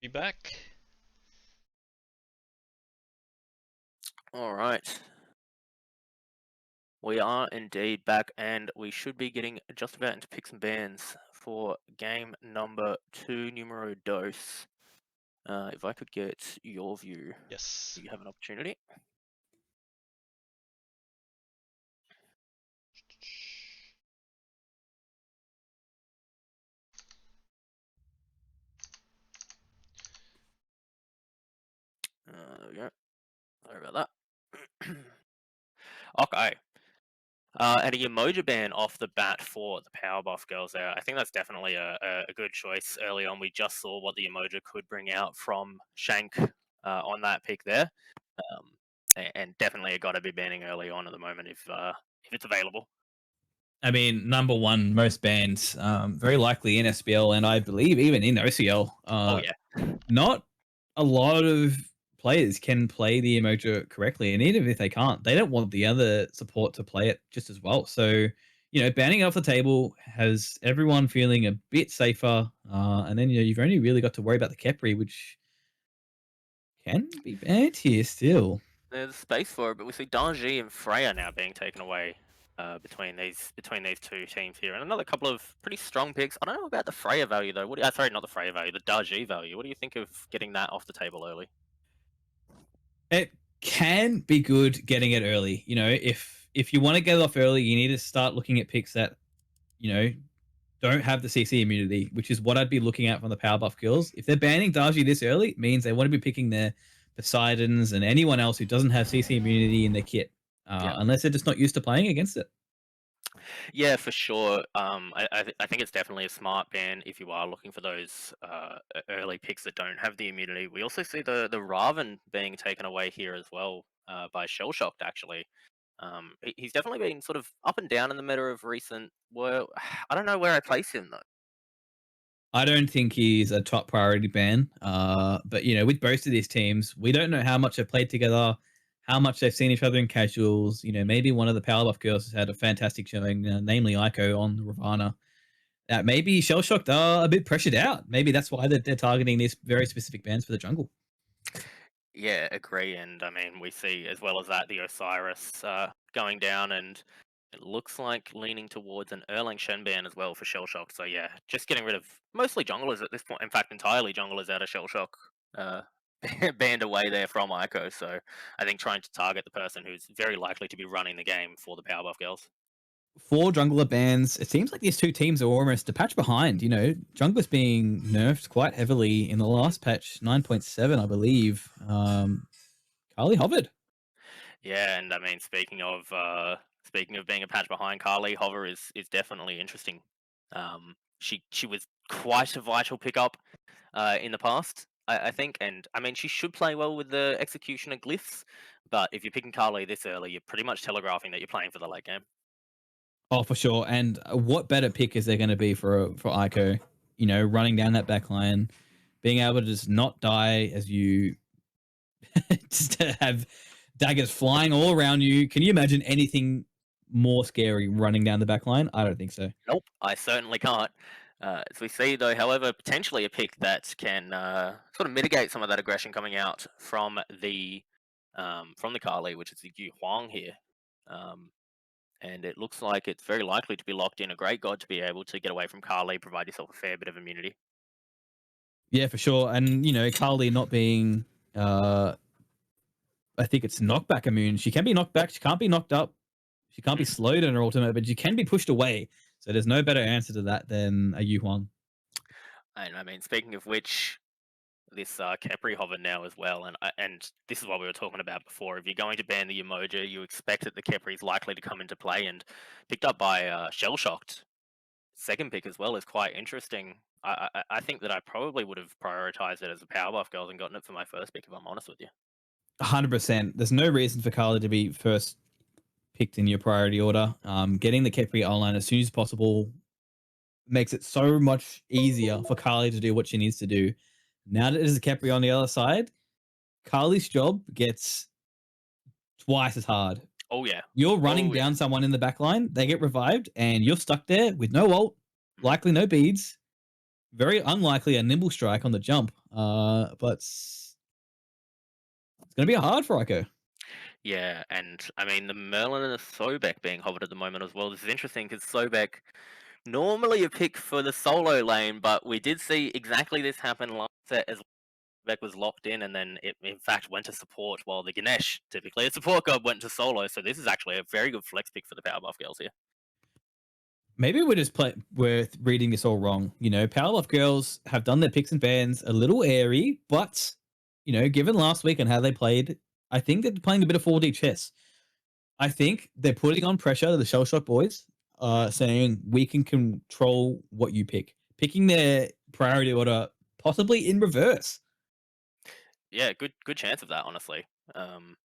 Be back. All right. We are indeed back, and we should be getting just about into picks and bans for game number 2, numero dos. If I could get your view, Yes. you have an opportunity. There we go. Sorry about that. Okay. And a emoji ban off the bat for the Powerbuff girls there. I think that's definitely a good choice early on. We just saw what the emoji could bring out from Shank on that pick there. And definitely got to be banning early on at the moment if it's available. I mean, number one, most bans, very likely in SPL and I believe even in OCL. Oh yeah, Not a lot of players can play the emoji correctly, and even if they can't, they don't want the other support to play it just as well. So, banning it off the table has everyone feeling a bit safer, and then you've only really got to worry about the Kepri, which can be banned here still. there's space for it, but we see Danji and Freya now being taken away between these two teams here, and another couple of pretty strong picks. I don't know about the Freya value though. Sorry, not the Freya value, the Danji value. What do you think of getting that off the table early? It can be good getting it early. If you want to get it off early, you need to start looking at picks that you know don't have the CC immunity, which is what I'd be looking at from the Powerbuff girls. If they're banning Darji this early, it means they want to be picking their Poseidons and anyone else who doesn't have CC immunity in their kit, Yeah. unless they're just not used to playing against it. Yeah, for sure. I think it's definitely a smart ban if you are looking for those early picks that don't have the immunity. We also see the Raven being taken away here as well by Shell Shocked. Actually, he's definitely been sort of up and down in the meta of recent. Well, I don't know where I place him though. I don't think he's a top priority ban. But with both of these teams, we don't know how much they've played together, how much they've seen each other in casuals. Maybe one of the Powerbuff girls has had a fantastic showing, namely Aiko on Ravana. Maybe Shell Shocked are a bit pressured out. Maybe that's why they're targeting these very specific bans for the jungle. Yeah, agree. And I mean, we see as well as that the Osiris going down, and it looks like leaning towards an Erlang Shen ban as well for Shell Shock. So yeah, just getting rid of mostly junglers at this point. In fact, entirely junglers out of Shell Shock. Uh, banned away there from Ico. So I think trying to target the person who's very likely to be running the game for the Powerbuff girls. Four jungler bans. It seems like these two teams are almost a patch behind. Jungler's being nerfed quite heavily in the last patch, 9.7, I believe. Carly hovered. Yeah, and I mean, speaking of being a patch behind, Carly Hover is definitely interesting. She was quite a vital pickup in the past, I think, and I mean she should play well with the executioner glyphs. But if you're picking Carly this early, you're pretty much telegraphing that you're playing for the late game. Oh, for sure. And what better pick is there going to be for Ico? Running down that back line, being able to just not die as you just have daggers flying all around you. Can you imagine anything more scary running down the back line? I don't think so. Nope, I certainly can't. As we see, though, however, potentially a pick that can sort of mitigate some of that aggression coming out from the Carly, which is the Yu Huang here. And it looks like it's very likely to be locked in a Great God to be able to get away from Carly, provide yourself a fair bit of immunity. Yeah, for sure. And Carly not being, I think it's knockback immune. She can be knocked back. She can't be knocked up. She can't be slowed in her ultimate, but she can be pushed away. So there's no better answer to that than a Yu Huang. And I mean, speaking of which, this Kepri hover now as well, and this is what we were talking about before. If you're going to ban the emoji, you expect that the Kepri is likely to come into play, and picked up by Shell Shocked. Second pick as well is quite interesting. I think that I probably would have prioritized it as a Powerbuff girls and gotten it for my first pick, if I'm honest with you. 100%. There's no reason for Carly to be first picked in your priority order. Getting the Kepri online as soon as possible makes it so much easier for Carly to do what she needs to do. Now that there's a Kepri on the other side, Carly's job gets twice as hard. Oh yeah. You're running Oh yeah. down someone in the back line, they get revived, and you're stuck there with no ult, likely no beads. Very unlikely a nimble strike on the jump, but it's going to be hard for Ico. Yeah, and I mean the Merlin and the Sobek being hovered at the moment as well. This is interesting because Sobek normally a pick for the solo lane, but we did see exactly this happen last set as Sobek was locked in, and then it in fact went to support while the Ganesh, typically a support god, went to solo. So this is actually a very good flex pick for the Powerbuff girls here. Maybe we're reading this all wrong. Powerbuff girls have done their picks and bans a little airy, but given last week and how they played, I think they're playing a bit of 4D chess. I think they're putting on pressure to the Shell Shock boys, Mhm. saying we can control what you pick, picking their priority order possibly in reverse. Yeah, good chance of that, honestly. Um,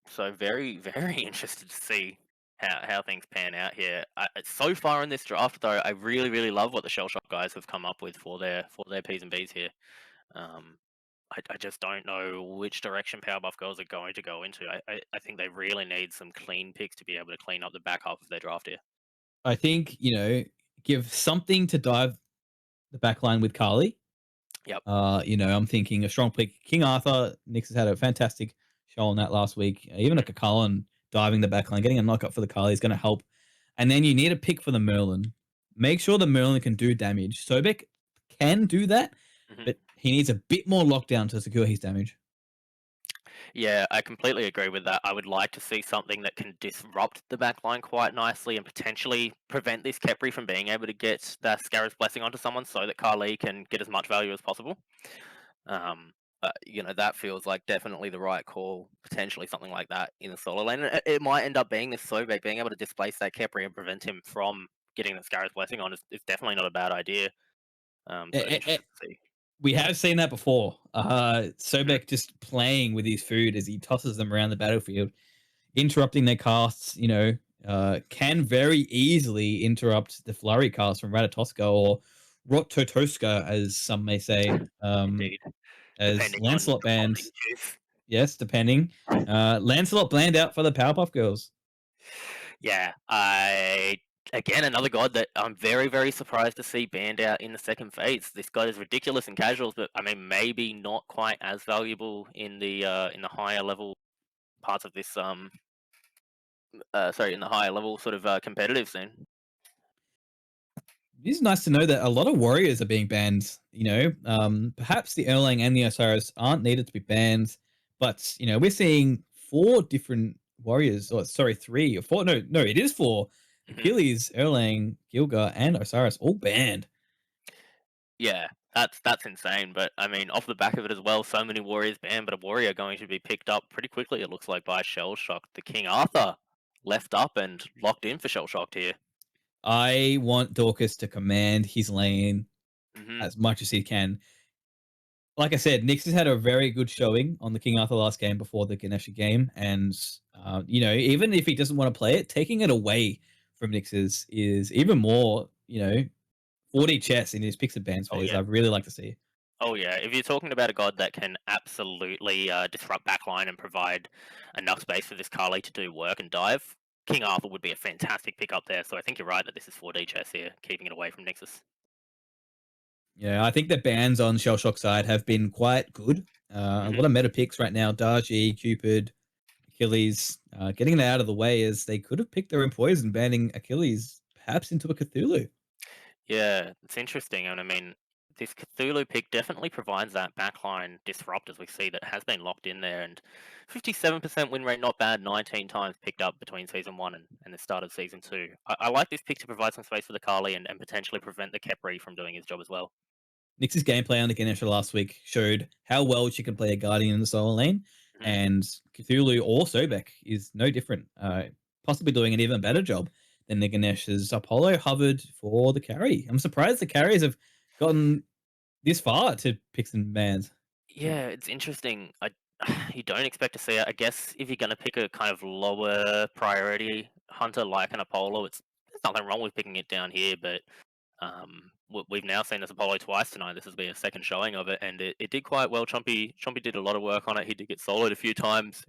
so very very interested to see how things pan out here. So far in this draft, though, I really love what the Shell Shock guys have come up with for their P's and B's here. Um, I just don't know which direction Powerbuff girls are going to go into. I think they really need some clean picks to be able to clean up the back half of their draft here. I think give something to dive the back line with Carly. Yep. I'm thinking a strong pick. King Arthur, Nix has had a fantastic show on that last week. Even a Kakalin diving the backline, getting a knockup for the Kali is going to help. And then you need a pick for the Merlin. Make sure the Merlin can do damage. Sobek can do that, Mhm. but he needs a bit more lockdown to secure his damage. Yeah, I completely agree with that. I would like to see something that can disrupt the backline quite nicely and potentially prevent this Kepri from being able to get that Scarab's Blessing onto someone so that Carly can get as much value as possible. But that feels like definitely the right call. Potentially something like that in the solo lane. It might end up being this Sobek being able to displace that Kepri and prevent him from getting the Scarab's Blessing on is definitely not a bad idea. So Eh, eh, eh, interested to see. We have seen that before. Mhm. Sobek just playing with his food as he tosses them around the battlefield, interrupting their casts, can very easily interrupt the flurry cast from Ratatoska or Rototoska, as some may say, Indeed, as depending on Lancelot the pot that banned. you choose. Yes, depending. Lancelot banned out for the Powerpuff Girls. Yeah, I again another god that I'm very surprised to see banned out in the second phase. This god is ridiculous in casuals, but I mean maybe not quite as valuable in the higher level parts of this sorry, in the higher level sort of competitive scene. It's nice to know that a lot of warriors are being banned. Perhaps the Erlang and the Osiris aren't needed to be banned, but we're seeing four different warriors. Or sorry, three or four. No, it is four. Mhm. Achilles, Erlang, Gilga, and Osiris all banned. Yeah, that's insane. But I mean, off the back of it as well, so many warriors banned, but a warrior going to be picked up pretty quickly. It looks like by Shell Shock, the King Arthur left up and locked in for Shell Shocked here. I want Dorcas to command his lane Hmm. as much as he can. Like I said, Nix has had a very good showing on the King Arthur last game before the Ganesha game, and even if he doesn't want to play it, taking it away from Nix's is even more 4D chess in his picks and bans Oh phase. yeah. I really like to see. Oh yeah, if you're talking about a god that can absolutely disrupt backline and provide enough space for this Carly to do work and dive, King Arthur would be a fantastic pick up there. So I think you're right that this is 4D chess here, keeping it away from Nexus. Yeah, I think the bans on Shell Shock side have been quite good. A Hmm. lot of meta picks right now: Darji, Cupid, Achilles, getting it out of the way as they could have picked their own poison, banning Achilles perhaps into a Cthulhu. Yeah, it's interesting, and I mean, this Cthulhu pick definitely provides that backline disrupt as we see that has been locked in there, and 57% win rate, not bad. 19 times picked up between season one and the start of season two. I like this pick to provide some space for the Carly and potentially prevent the Kepri from doing his job as well. Nix's gameplay on the Ganesha last week showed how well she can play a Guardian in the solo lane, Mhm. and Cthulhu or Sobek is no different, possibly doing an even better job than the Ganeshas. Apollo hovered for the carry. I'm surprised the carries have gotten this far to picks and bans. Yeah, it's interesting. You don't expect to see it. I guess if you're going to pick a kind of lower priority hunter like an Apollo, there's nothing wrong with picking it down here. But we've now seen this Apollo twice tonight. This has been a second showing of it, and it did quite well. Chompy did a lot of work on it. He did get soloed a few times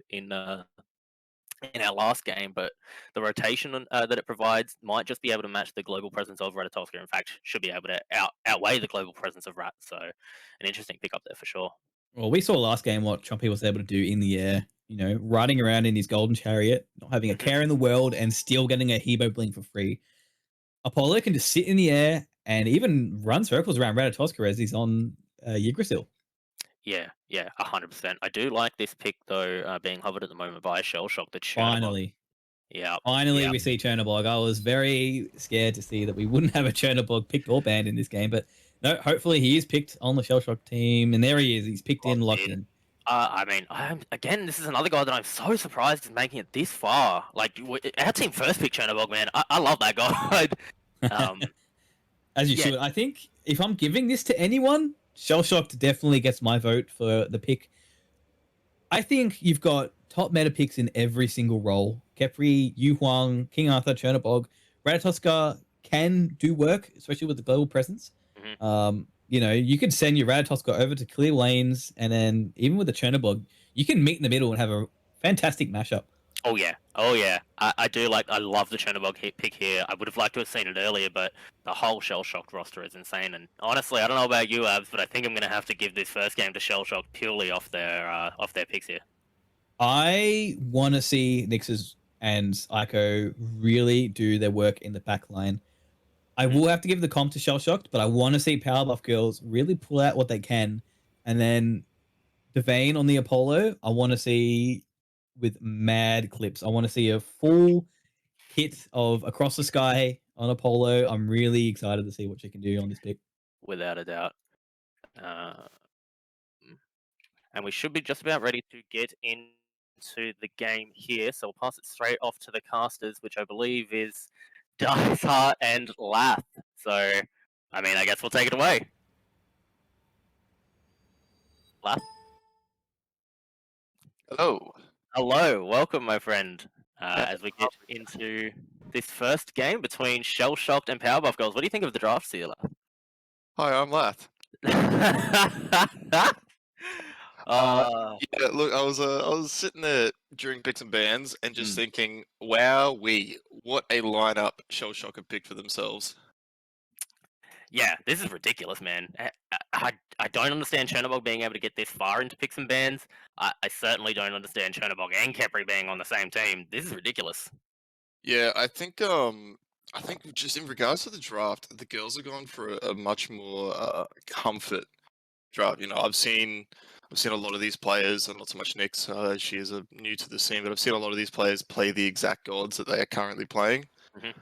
in our last game, but the rotation that it provides might just be able to match the global presence of Ratatoska. In fact, should be able to outweigh the global presence of Rat. So, an interesting pick up there for sure. Well, we saw last game what Chompy was able to do in the air. You know, riding around in his golden chariot, not having a Mhm. care in the world, and still getting a Hebo blink for free. Apollo can just sit in the air and even run circles around Ratatoska as he's on Yggdrasil. Yeah, yeah, 100%. I do like this pick though, being hovered at the moment by a Shell Shock, the Chernobog. Finally. Yeah, Finally, yeah. we see Chernobog. I was very scared to see that we wouldn't have a Chernobog picked or banned in this game, but no, hopefully he is picked on the Shellshock team, and there he is. He's picked in, Locked locked in. in. I mean, again, this is another guy that I'm so surprised is making it this far. Like, our team first pick Chernobog, man. I love that guy. um, As you yeah, should. I think if I'm giving this to anyone, Shellshock definitely gets my vote for the pick. I think you've got top meta picks in every single role. Kepri, Yu Huang, King Arthur, Chernobog. Ratatoska can do work, especially with the global presence. mhm. You know, you could send your Ratatoska over to clear lanes, and then even with the Chernobog, you can meet in the middle and have a fantastic mashup. Oh yeah, oh yeah. I do like. I love the Chernobog pick here. I would have liked to have seen it earlier, but the whole Shell Shocked roster is insane. And honestly, I don't know about you, Abs, but I think I'm gonna have to give this first game to Shell Shocked purely off their picks here. I want to see Nix's and Ico really do their work in the back line. I Mhm. will have to give the comp to Shell Shocked, but I want to see Powerbuff Girls really pull out what they can. And then Devane on the Apollo, I want to see with mad clips. I want to see a full hit of Across the Sky on Apollo. I'm really excited to see what she can do on this pick. Without a doubt. Uh, and we should be just about ready to get into the game here. So we'll pass it straight off to the casters, which I believe is Dysart and Lath. So, I mean, I guess we'll take it away. Lath, Hello. hello, welcome, my friend. As we get into this first game between Shell Shocked and Powerbuff Girls, what do you think of the draft, Sealer? Hi, I'm Lath. Uh, uh, yeah, look, I was sitting there during picks and bans and just mm. thinking, wow, what a lineup Shell Shock have picked for themselves. Yeah, this is ridiculous, man. I don't understand Chernobog being able to get this far into picks and bans. I certainly don't understand Chernobog and Kepri being on the same team. This is ridiculous. Yeah, I think just in regards to the draft, the girls are going for a much more comfort draft. You know, I've seen a lot of these players, and not so much Nyx. She is new to the scene, but I've seen a lot of these players play the exact gods that they are currently playing. Mhm.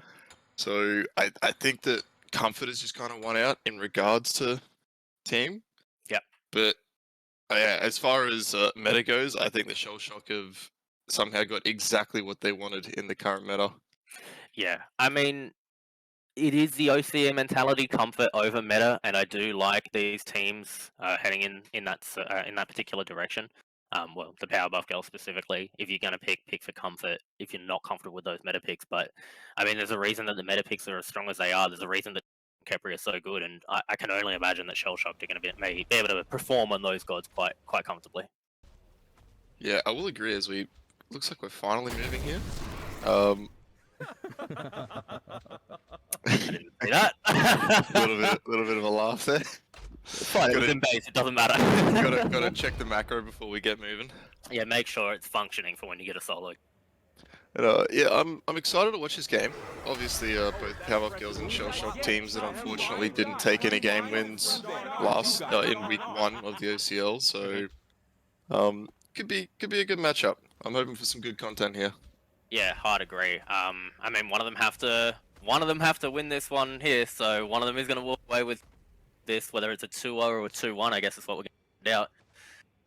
So I think that comfort has just kind of won out in regards to team. Yep. But yeah, as far as meta goes, I think the Shell Shock have somehow got exactly what they wanted in the current meta. Yeah, I mean, it is the OCM mentality, comfort over meta, and I do like these teams heading in that particular direction. Well, the Powerbuff Girl specifically. If you're going to pick for comfort, if you're not comfortable with those meta picks, but I mean, there's a reason that the meta picks are as strong as they are. There's a reason that Kepri is so good, and I can only imagine that Shell Shocked are going to be able to perform on those gods quite comfortably. Yeah, I will agree. As we looks like we're finally moving here. Um, I didn't say that. little bit of a laugh there. Fine, it was Gotta- in base. It doesn't matter. gotta check the macro before we get moving. Yeah, make sure it's functioning for when you get a solo. And, yeah, I'm excited to watch this game. Obviously, both Powerbuff Girls and Shell Shock teams that unfortunately didn't take any game wins last in week 1 of the OCL. So, could be a good matchup. I'm hoping for some good content here. Yeah, hard agree. I mean, one of them have to win this one here, so one of them is going to walk away with this, whether it's a 2-0 or a 2-1, I guess is what we're going to find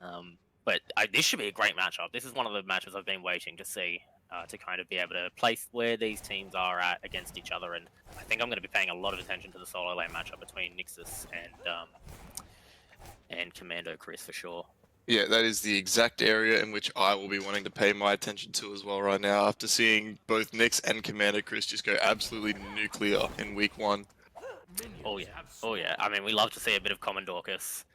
out. But this should be a great matchup. This is one of the matches I've been waiting to see, to kind of be able to place where these teams are at against each other, and I think I'm going to be paying a lot of attention to the solo lane matchup between Nixus and Commando Chris for sure. Yeah, that is the exact area in which I will be wanting to pay my attention to as well right now, after seeing both Nyx and Commander Chris just go absolutely nuclear in week 1. Oh yeah. I mean, we love to see a bit of Common Dorcas.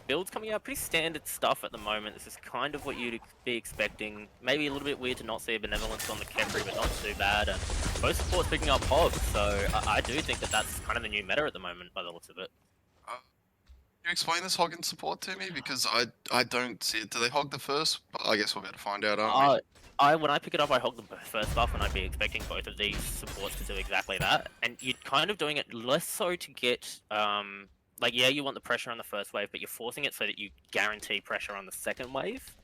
Builds coming out, pretty standard stuff at the moment. This is kind of what you'd be expecting. Maybe a little bit weird to not see a Benevolence on the Kepri, but not too bad. And both supports picking up Hog, so I do think that that's kind of the new meta at the moment by the looks of it. Can you explain this hog in support to me? Because I don't see it. Do they hog the first? I guess we're about to find out, aren't we? When I pick it up, I hog the first buff, and I'd be expecting both of these supports to do exactly that. And you're kind of doing it less so to get, like, yeah, you want the pressure on the first wave, but you're forcing it so that you guarantee pressure on the second wave.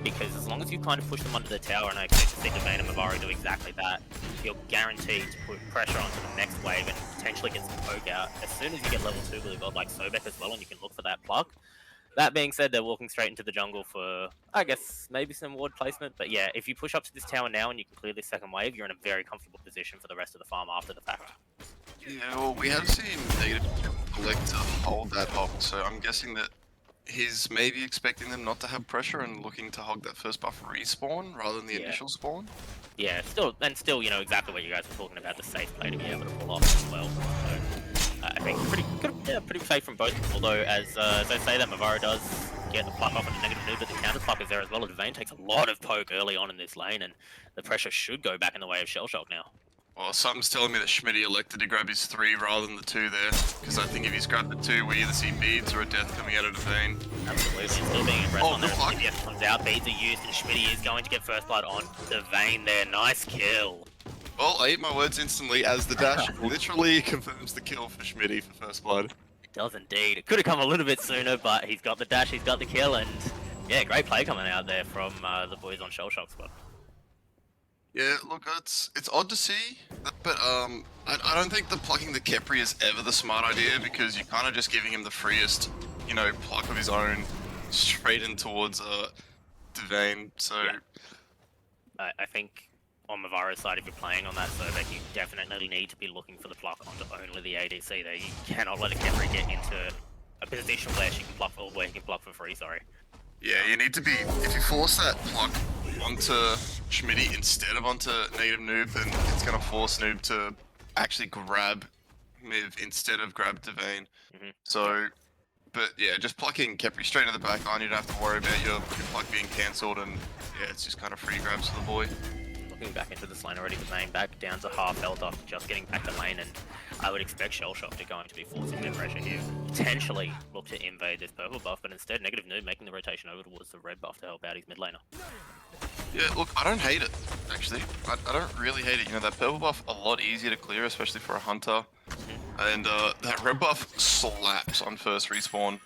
Because as long as you kind of push them under the tower, and I expect to see Devane and Mavaro do exactly that, you're guaranteed to put pressure onto the next wave and potentially get some poke out. As soon as you get level 2 with a god like Sobek as well, and you can look for that pluck. That being said, they're walking straight into the jungle for, I guess, maybe some ward placement. But yeah, if you push up to this tower now and you can clear this second wave, you're in a very comfortable position for the rest of the farm after the fact. Yeah, well, we have seen negative elect to hold that hog, so I'm guessing that he's maybe expecting them not to have pressure and looking to hog that first buff respawn rather than the initial spawn. Yeah, still, you know exactly what you guys were talking about, the safe play to be able to pull off as well. So, I think pretty safe from both. Although, as I say, that Mavaro does get the pluck off and the negative noob, but the counter pluck is there as well. Devane takes a lot of poke early on in this lane, and the pressure should go back in the way of Shell Shock now. Well, something's telling me that Schmitty elected to grab his 3 rather than the 2 there, because I think if he's grabbed the 2, we either see beads or a death coming out of Devane. Absolutely, still being aggressive on there. CPF comes out, beads are used, and Schmitty is going to get first blood on Devane there. Nice kill. Well, I eat my words instantly as the dash literally confirms the kill for Schmitty for first blood. It does indeed. It could have come a little bit sooner, but he's got the dash, he's got the kill, and yeah, great play coming out there from the boys on Shell Shock squad. Yeah, look, it's odd to see, but I don't think the plucking the Kepri is ever the smart idea, because you're kind of just giving him the freest, you know, pluck of his own straight in towards Devane. So yeah. I think on Mavaro's side, if you're playing on that server, you definitely need to be looking for the pluck onto only the ADC there. You cannot let a Kepri get into a position where she can pluck, or where he can pluck for free. Sorry. Yeah, you need to be, if you force that pluck onto Schmitty instead of onto negative noob, then it's going to force noob to actually grab Miv instead of grab Devane. So, but yeah, just plucking Kepri straight in the back line, you don't have to worry about your pluck being cancelled, and yeah, it's just kind of free grabs for the boy. Looking back into this lane already, Devane back down to half health after just getting back to lane, and I would expect Shell Shock to going to be forcing their pressure here. Potentially look to invade this purple buff, but instead negative noob making the rotation over towards the red buff to help out his mid laner. Yeah, look, I don't hate it, actually. I don't really hate it. You know, that purple buff a lot easier to clear, especially for a hunter. And that red buff slaps on first respawn.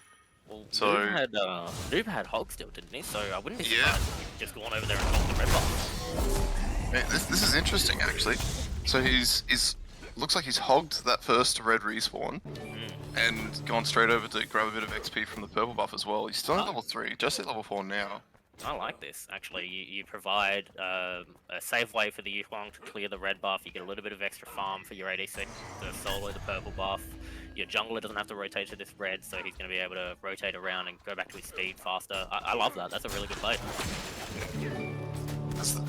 Well, so Noob had Hog still, didn't he? So I wouldn't be surprised if he'd just gone over there and hog the red buff. Man, this is interesting, actually. So he's looks like he's hogged that first red respawn and gone straight over to grab a bit of XP from the purple buff as well. He's still at level 3, just at level 4 now. I like this, actually. You provide a safe way for the Yulong to clear the red buff. You get a little bit of extra farm for your ADC to solo the purple buff. Your jungler doesn't have to rotate to this red, so he's going to be able to rotate around and go back to his speed faster. I love that. That's a really good play.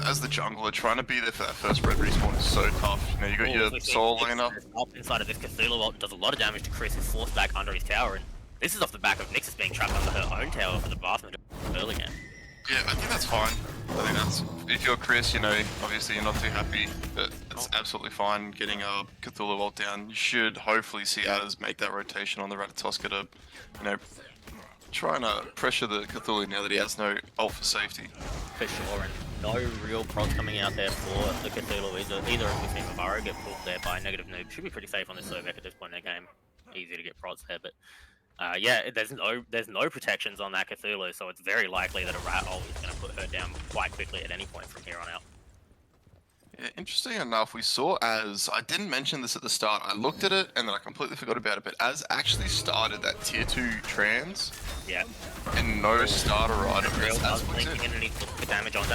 As the jungler, trying to be there for that first red respawn is so tough. You know, you got your soul laner up inside of this Cthulhu ult, does a lot of damage to Chris, who's forced back under his tower, and this is off the back of Nixus being trapped under her own tower for the vast majority early game. Yeah, I think that's fine. I think that's, if you're Chris, you know, obviously you're not too happy, but it's absolutely fine getting a Cthulhu ult down. You should hopefully see Adders make that rotation on the Ratatoska to, you know, trying to pressure the Cthulhu now that he has no ult for safety. For sure, and no real prods coming out there for the Cthulhu. Either of the team of Mavaro get pulled there by negative noob. Should be pretty safe on this Sobek at this point in the game. Easy to get prods there, but yeah, there's no protections on that Cthulhu, so it's very likely that a rat ult is going to put her down quite quickly at any point from here on out. Yeah, interesting enough, we saw Az, I didn't mention this at the start, I looked at it and then I completely forgot about it, but Az actually started that tier 2 trans. Yeah. And no starter item. Real linking in and he's looking for damage onto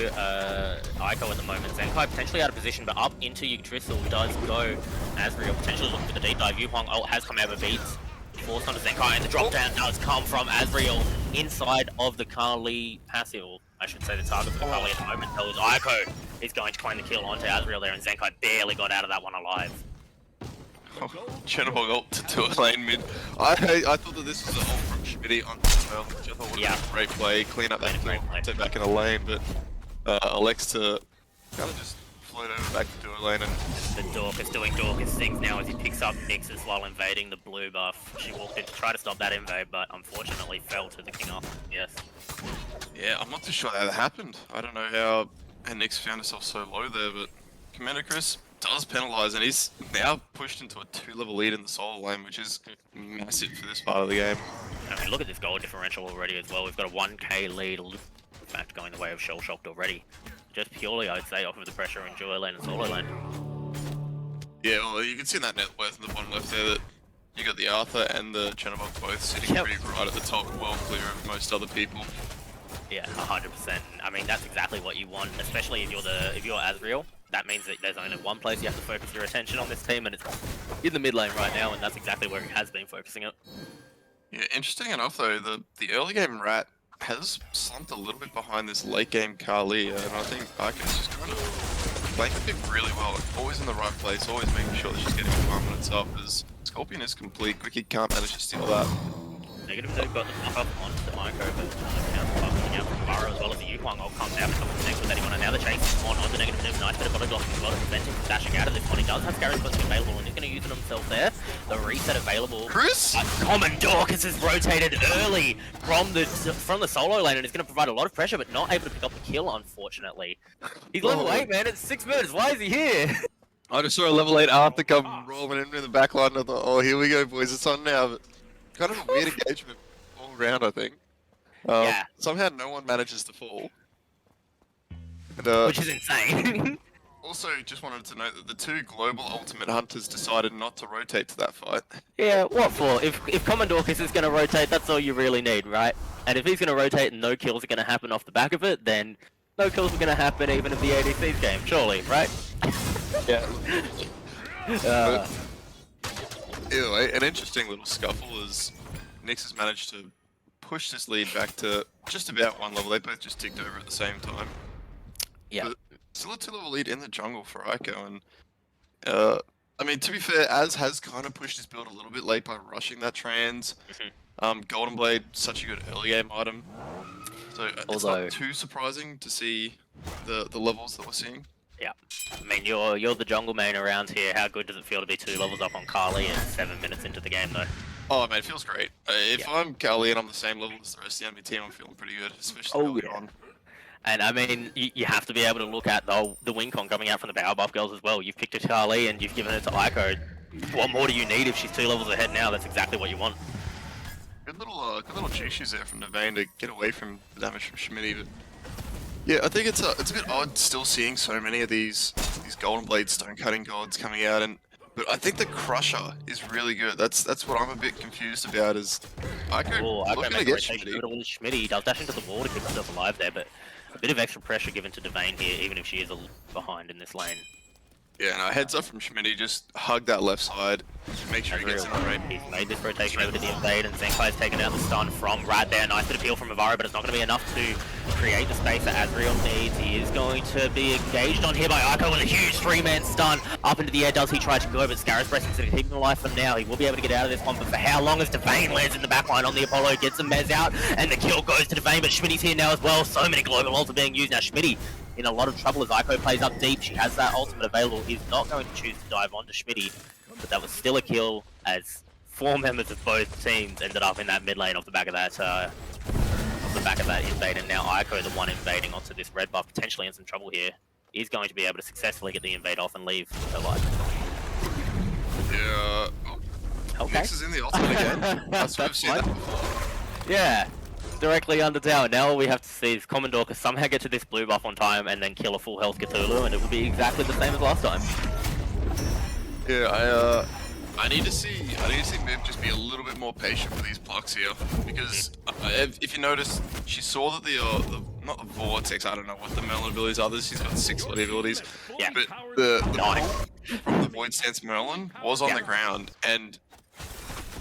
Aiko at the moment. Zenkai potentially out of position, but up into Yggdrasil does go. Asriel potentially looking for the deep dive. Yuhong ult has come out of beats. Forced onto Zenkai, and the drop down does come from Asriel inside of the Kali passive. I should say the target for the Kali at the moment. That was Aiko is going to claim the kill onto Asriel there, and Zenkai barely got out of that one alive. Chernobyl ult to a lane mid. I thought that this was an ult from Schmitty on Smell, which I thought would have been a great play, clean up that kill, take back in the lane, but elects to kind of just float over back to duo lane and... The Dorcas doing Dorcas things now as he picks up Nix's while invading the blue buff. She walked in to try to stop that invade, but unfortunately fell to the king off. Yes. Yeah, I'm not too sure how that happened. I don't know how Nyx found herself so low there, but Commander Chris does penalise, and he's now pushed into a 2-level lead in the solo lane, which is massive for this part of the game. I mean, look at this goal differential already as well. We've got a 1k lead, in fact, going the way of Shell Shocked already. Just purely, I'd say, off of the pressure in duo lane and solo lane. Yeah, well, you can see in that net worth in the bottom left there that you got the Arthur and the Chernobyl both sitting pretty right at the top, well clear of most other people. Yeah, 100%. I mean, that's exactly what you want, especially if you're Azriel. That means that there's only one place you have to focus your attention on this team, and it's in the mid lane right now, and that's exactly where he has been focusing it. Yeah, interesting enough though, the early game Rat has slumped a little bit behind this late game Kali, and I think Arca's just kind of playing the pick really well, always in the right place, always making sure that she's getting the confidence up, as Scorpion is complete, Quickie can't manage to steal that. Negative they've got the knock up onto the Micro, but coming out from Burrow as well as the Yukwang ult comes out, comes connect with anyone, and now the chase is on the negative move. Nice bit of body blocking as well to prevent him from dashing out of this one. He does have Gary's Blessing available, and he's going to use it himself there. The reset available. Chris? Common Dorcas is rotated early from the solo lane, and is going to provide a lot of pressure, but not able to pick up the kill, unfortunately. He's level 8, man. It's 6 minutes. Why is he here? I just saw a level 8 Arthur come rolling in the back line, and I thought, oh, here we go, boys, it's on now. But kind of a weird engagement all around, I think. Yeah. Somehow no one manages to fall. And, which is insane. also, just wanted to note that the 2 global ultimate hunters decided not to rotate to that fight. Yeah, what for? If Common Dorcas is going to rotate, that's all you really need, right? And if he's going to rotate and no kills are going to happen off the back of it, then no kills are going to happen even if the ADC's game, surely, right? Yeah. Either way, an interesting little scuffle as Nyx has managed to push this lead back to just about 1 level. They both just ticked over at the same time. Yeah. But still a 2-level lead in the jungle for Ico, and I mean, to be fair, Az has kind of pushed his build a little bit late by rushing that trans. Golden Blade, such a good early game item. So it's not too surprising to see the levels that we're seeing. Yeah, I mean, you're the jungle main around here. How good does it feel to be 2 levels up on Kali and 7 minutes into the game, though? Oh man, it feels great. If I'm Kali and I'm the same level as the rest of the enemy team, I'm feeling pretty good, especially early on. And I mean, you have to be able to look at the win con coming out from the Powerbuff girls as well. You've picked a Kali and you've given it to Ico. What more do you need if she's 2 levels ahead now? That's exactly what you want. Good little G-shoes there from Navane to get away from the damage from Schmitty. But yeah, I think it's a bit odd still seeing so many of these Golden Blade stone cutting gods coming out, but I think the Crusher is really good. That's what I'm a bit confused about. Is Ico looking to get Schmitty? Schmitty does dash into the wall to keep himself alive there, but a bit of extra pressure given to Devane here, even if she is a little behind in this lane. Yeah, no, heads up from Schmitty, just hug that left side, make sure he gets in the right. He's made this rotation over to the invade, and Zenkai's taken out the stun from Rad there. Nice bit of peel from Avaro, but it's not going to be enough to create the space that Azriel needs. He is going to be engaged on here by Ico with a huge 3-man stun. Up into the air does he try to go, but Scarus Blessing's going to keep him alive for now. He will be able to get out of this one, but for how long as Devane lands in the backline on the Apollo, gets the Mez out, and the kill goes to Devane, but Schmitty's here now as well. So many global ults are being used now. Schmitty in a lot of trouble as Ico plays up deep. She has that ultimate available. He's not going to choose to dive onto Schmitty, but that was still a kill as 4 members of both teams ended up in that mid lane off the back of that invade, and now Ico, the one invading onto this red buff, potentially in some trouble here. He's going to be able to successfully get the invade off and leave her life. Yeah. Okay. Nyx is in the ultimate again. That's what I've seen that before. Yeah. Directly under tower. Now all we have to see is Common Dorcas somehow get to this blue buff on time and then kill a full health Cthulhu, and it will be exactly the same as last time. Yeah, I need to see Mib just be a little bit more patient with these blocks here, because if you notice, she saw that the not the vortex, I don't know what the Merlin abilities are. She's got 6 bloody abilities, yeah. But the pull from the Void Stance Merlin was on the ground, and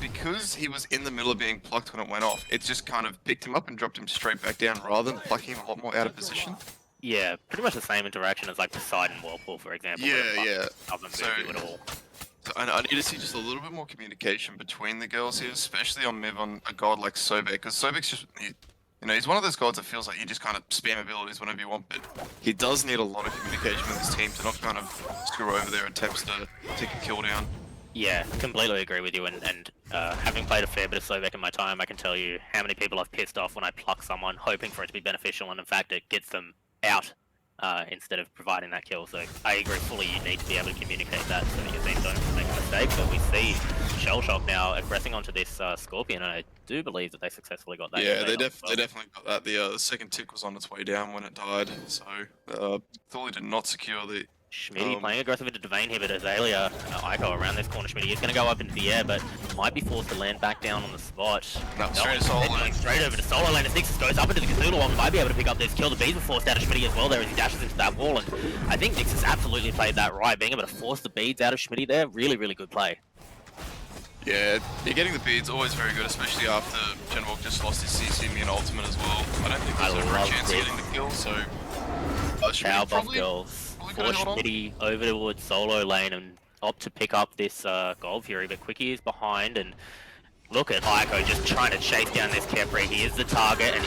because he was in the middle of being plucked when it went off, it just kind of picked him up and dropped him straight back down rather than plucking him a lot more out of position. Yeah, pretty much the same interaction as like Poseidon Whirlpool, for example. Yeah. Doesn't move you at all. I need to see just a little bit more communication between the girls here, especially on Miv on a god like Sobek, because Sobek's just, he's one of those gods that feels like you just kind of spam abilities whenever you want, but he does need a lot of communication with his team to not kind of screw over their attempts to take a kill down. Yeah, completely agree with you, and having played a fair bit of Slovak in my time, I can tell you how many people I've pissed off when I pluck someone hoping for it to be beneficial, and in fact it gets them out instead of providing that kill. So I agree fully, you need to be able to communicate that so that your team don't make a mistake, but we see Shell Shock now aggressing onto this Scorpion, and I do believe that they successfully got that. Yeah, they definitely got that. The second tick was on its way down when it died, so Thorley did not secure the... Schmitty playing aggressive into Devane here, but Azalea, Ico around this corner. Schmitty is going to go up into the air, but might be forced to land back down on the spot. No, straight over to Solo Lane. As Nixus goes up into the Cthulhu one, might be able to pick up this kill. The bees were forced out of Schmitty as well there as he dashes into that wall, and I think Nixus absolutely played that right, being able to force the beads out of Schmitty there. Really, really good play. Yeah, getting the beads always very good, especially after Genwalk just lost his CC me and ultimate as well. I don't think there's ever a chance of getting the kill, so... Powerbuff Girls. Force Schmitty over towards Solo Lane and opt to pick up this Gold Fury, but Quickie is behind, and look at Ico just trying to chase down this Kepri. He is the target, and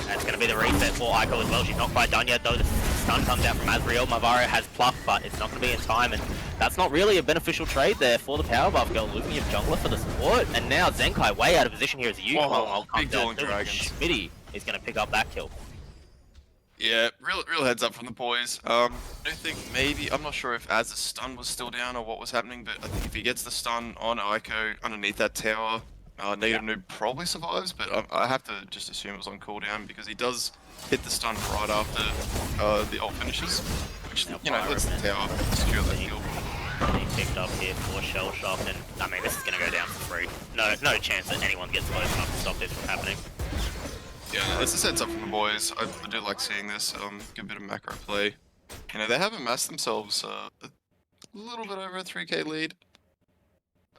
that's going to be the reset for Ico as well. She's not quite done yet though. The stun comes out from Azrael. Mavario has pluck, but it's not going to be in time, and that's not really a beneficial trade there for the Powerbuff Girl, losing your jungler for the support. And now Zenkai way out of position here as a Yukong comes down too, and Schmitty is going to pick up that kill. Yeah, real heads up from the boys. I do think maybe, I'm not sure if Az's stun was still down or what was happening, but I think if he gets the stun on Ico underneath that tower, Negative Noob probably survives, but I have to just assume it was on cooldown because he does hit the stun right after the ult finishes, which, lets the tower secure that kill. Being picked up here for Shell Shock, and I mean, this is going to go down for free. No chance that anyone gets close enough to stop this from happening. Yeah, this is heads up from the boys. I do like seeing this. Good bit of macro play. They have amassed themselves a little bit over a 3k lead.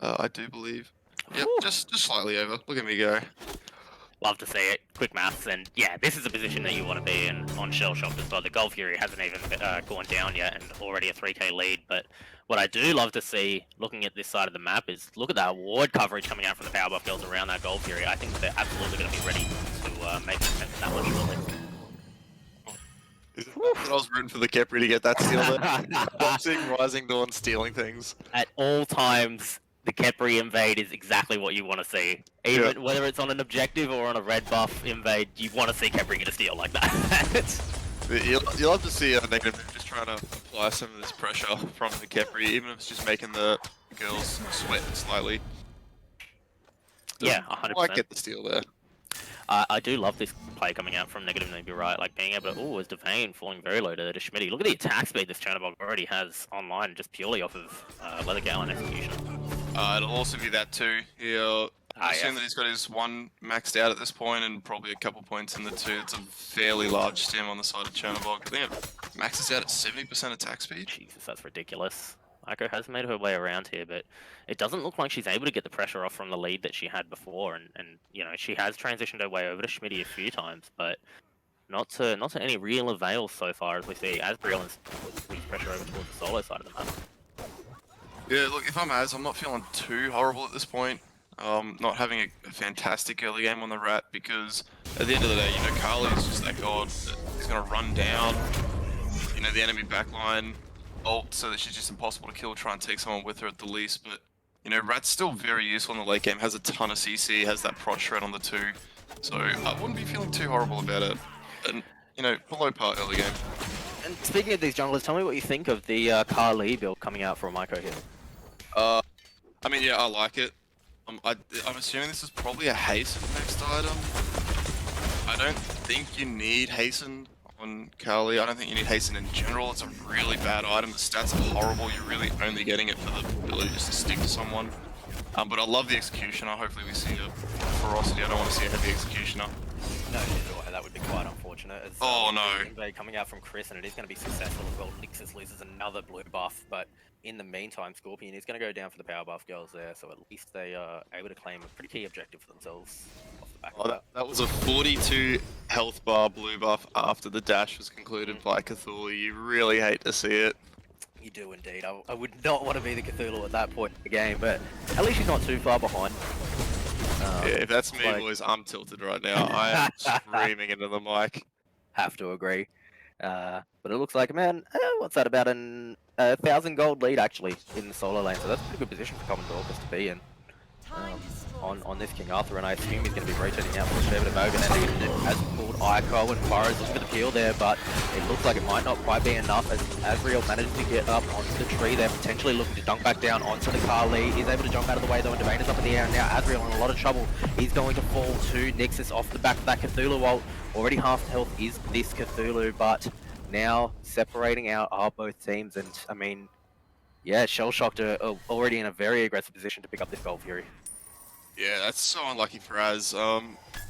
I do believe. Yep, just slightly over. Look at me go. Love to see it. Quick maths, and yeah, this is a position that you want to be in on Shell Shock as well. The Gold Fury hasn't even gone down yet, and already a 3k lead. But what I do love to see, looking at this side of the map, is look at that ward coverage coming out from the Powerbuff Girls around that Gold Fury. I think they're absolutely going to be ready to make this defense that much shortly. I was rooting for the Kepri to get that steal there. Watching Rising Dawn stealing things. At all times, the Kepri invade is exactly what you want to see. Even whether it's on an objective or on a red buff invade, you want to see Kepri get a steal like that. You'll have to see Negative Noob just trying to apply some of this pressure from the Kepri, even if it's just making the girls sweat slightly. Yeah, 100%. Might get the steal there. I do love this play coming out from Negative Noob, you're right, like being able to, as Devane falling very low to Schmitty. Look at the attack speed this Chernobog already has online, just purely off of Leather Gale and Execution. It'll also be that too. He'll assume that he's got his 1 maxed out at this point and probably a couple points in the 2. It's a fairly large stem on the side of Chernobog. I think it maxes out at 70% attack speed. Jesus, that's ridiculous. Ico has made her way around here, but it doesn't look like she's able to get the pressure off from the lead that she had before, and she has transitioned her way over to Schmitty a few times, but not to any real avail so far, as we see Asbriel and lose pressure over towards the solo side of the map. Yeah, look, if I'm Az, I'm not feeling too horrible at this point. Not having a fantastic early game on the Rat, because at the end of the day, Carly is just that god that is going to run down, the enemy backline, ult, so that she's just impossible to kill, try and take someone with her at the least, but, Rat's still very useful in the late game, has a ton of CC, has that prod shred on the 2, so I wouldn't be feeling too horrible about it, and, below par early game. And speaking of these junglers, tell me what you think of the Carly build coming out from Ico here. I mean, yeah, I like it. I'm assuming this is probably a hasten next item. I don't think you need hasten on Carly. I don't think you need hasten in general. It's a really bad item. The stats are horrible. You're really only getting it for the ability just to stick to someone. But I love the executioner. Hopefully we see a ferocity. I don't want to see a heavy executioner. No, neither do I. That would be quite unfortunate. As, no. Invade coming out from Chris, and it is going to be successful as well. Nixus loses another blue buff, but in the meantime, Scorpion is going to go down for the Powerbuff Girls there, so at least they are able to claim a pretty key objective for themselves off the back of that. That was a 42 health bar blue buff after the dash was concluded by Cthulhu. You really hate to see it. You do indeed. I would not want to be the Cthulhu at that point in the game, but at least he's not too far behind. Yeah, if that's me, like- boys, I'm tilted right now. I am screaming into the mic. Have to agree. But it looks like, man, what's that, about 1,000 gold lead actually in the solo lane, so that's a pretty good position for Common Dorcas to be in. On this King Arthur, and I assume he's going to be rotating out for a fair bit of Mogan, and he has pulled Ico and Burrows looking for the kill there, but it looks like it might not quite be enough as Azriel manages to get up onto the tree there, potentially looking to dunk back down onto the Kali. He's able to jump out of the way though, and Devane is up in the air, and now Azriel in a lot of trouble. He's going to fall to Nixus off the back of that Cthulhu ult. Already half health is this Cthulhu, but now separating out are both teams, and I mean, yeah, Shellshocked are already in a very aggressive position to pick up this Gold Fury. Yeah, that's so unlucky for Az. I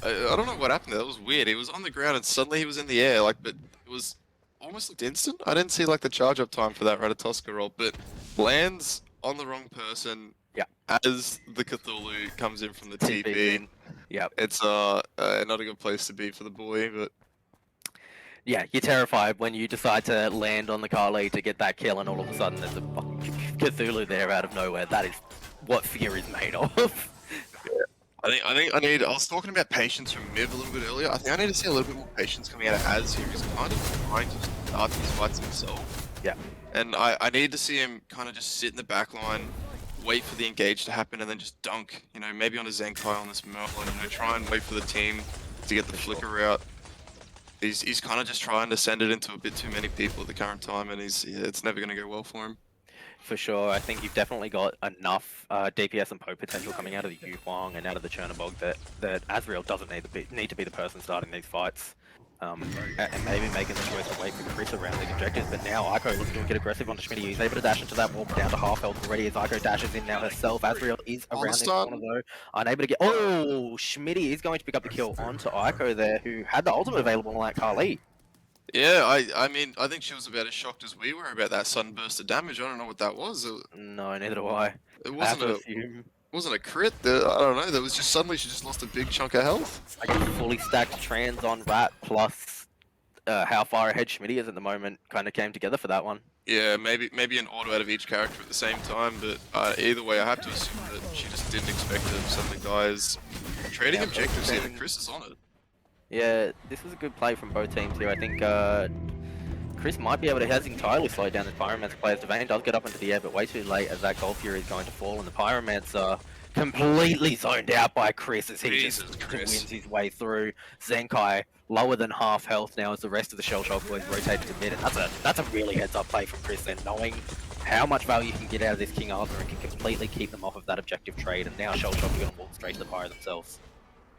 don't know what happened there. That was weird. He was on the ground and suddenly he was in the air. Like, but it was almost looked instant. I didn't see like the charge up time for that Ratatoska roll, but lands on the wrong person. Yeah. As the Cthulhu comes in from the TP. Yeah. It's not a good place to be for the boy, but yeah, you're terrified when you decide to land on the Kali to get that kill, and all of a sudden there's a fucking Cthulhu there out of nowhere. That is what Fear is made of. I was talking about patience from Miv a little bit earlier. I think I need to see a little bit more patience coming out of Az, who's kind of trying to start these fights himself. Yeah. And I need to see him kind of just sit in the back line, wait for the engage to happen, and then just dunk, you know, maybe on a Zenkai on this Merlin, you know, try and wait for the team to get the flicker out. He's kind of just trying to send it into a bit too many people at the current time, and it's never going to go well for him. For sure, I think you've definitely got enough DPS and poke potential coming out of the Yu Huang and out of the Chernobog that Azriel doesn't need to be the person starting these fights. And maybe making the choice to wait for Chris around the objectives, but now Ico looking to get aggressive onto Schmitty. He's able to dash into that wall down to half health already as Ico dashes in now herself. Azriel is around this corner though, unable to get... Oh, Schmitty is going to pick up the kill onto Ico there, who had the ultimate available on that Kali. Yeah, I mean, I think she was about as shocked as we were about that sudden burst of damage. I don't know what that was. No, neither do I. It wasn't a crit. I don't know. There was just suddenly she just lost a big chunk of health. Like a fully stacked trans on Rat plus how far ahead Schmitty is at the moment kind of came together for that one. Yeah, maybe an auto out of each character at the same time, but either way, I have to assume that she just didn't expect to suddenly die as trading objectives here. Chris is on it. Yeah, this was a good play from both teams here. I think Chris might be able to, has entirely slowed down the Pyromancer players. Devane does get up into the air, but way too late as that Gold Fury is going to fall, and the Pyromancer completely zoned out by Chris as he just wins his way through. Zenkai lower than half health now as the rest of the Shellshock boys rotate to mid, and that's a really heads-up play from Chris then, knowing how much value you can get out of this King Arthur and can completely keep them off of that objective trade, and now Shellshock are going to walk straight to the Pyro themselves.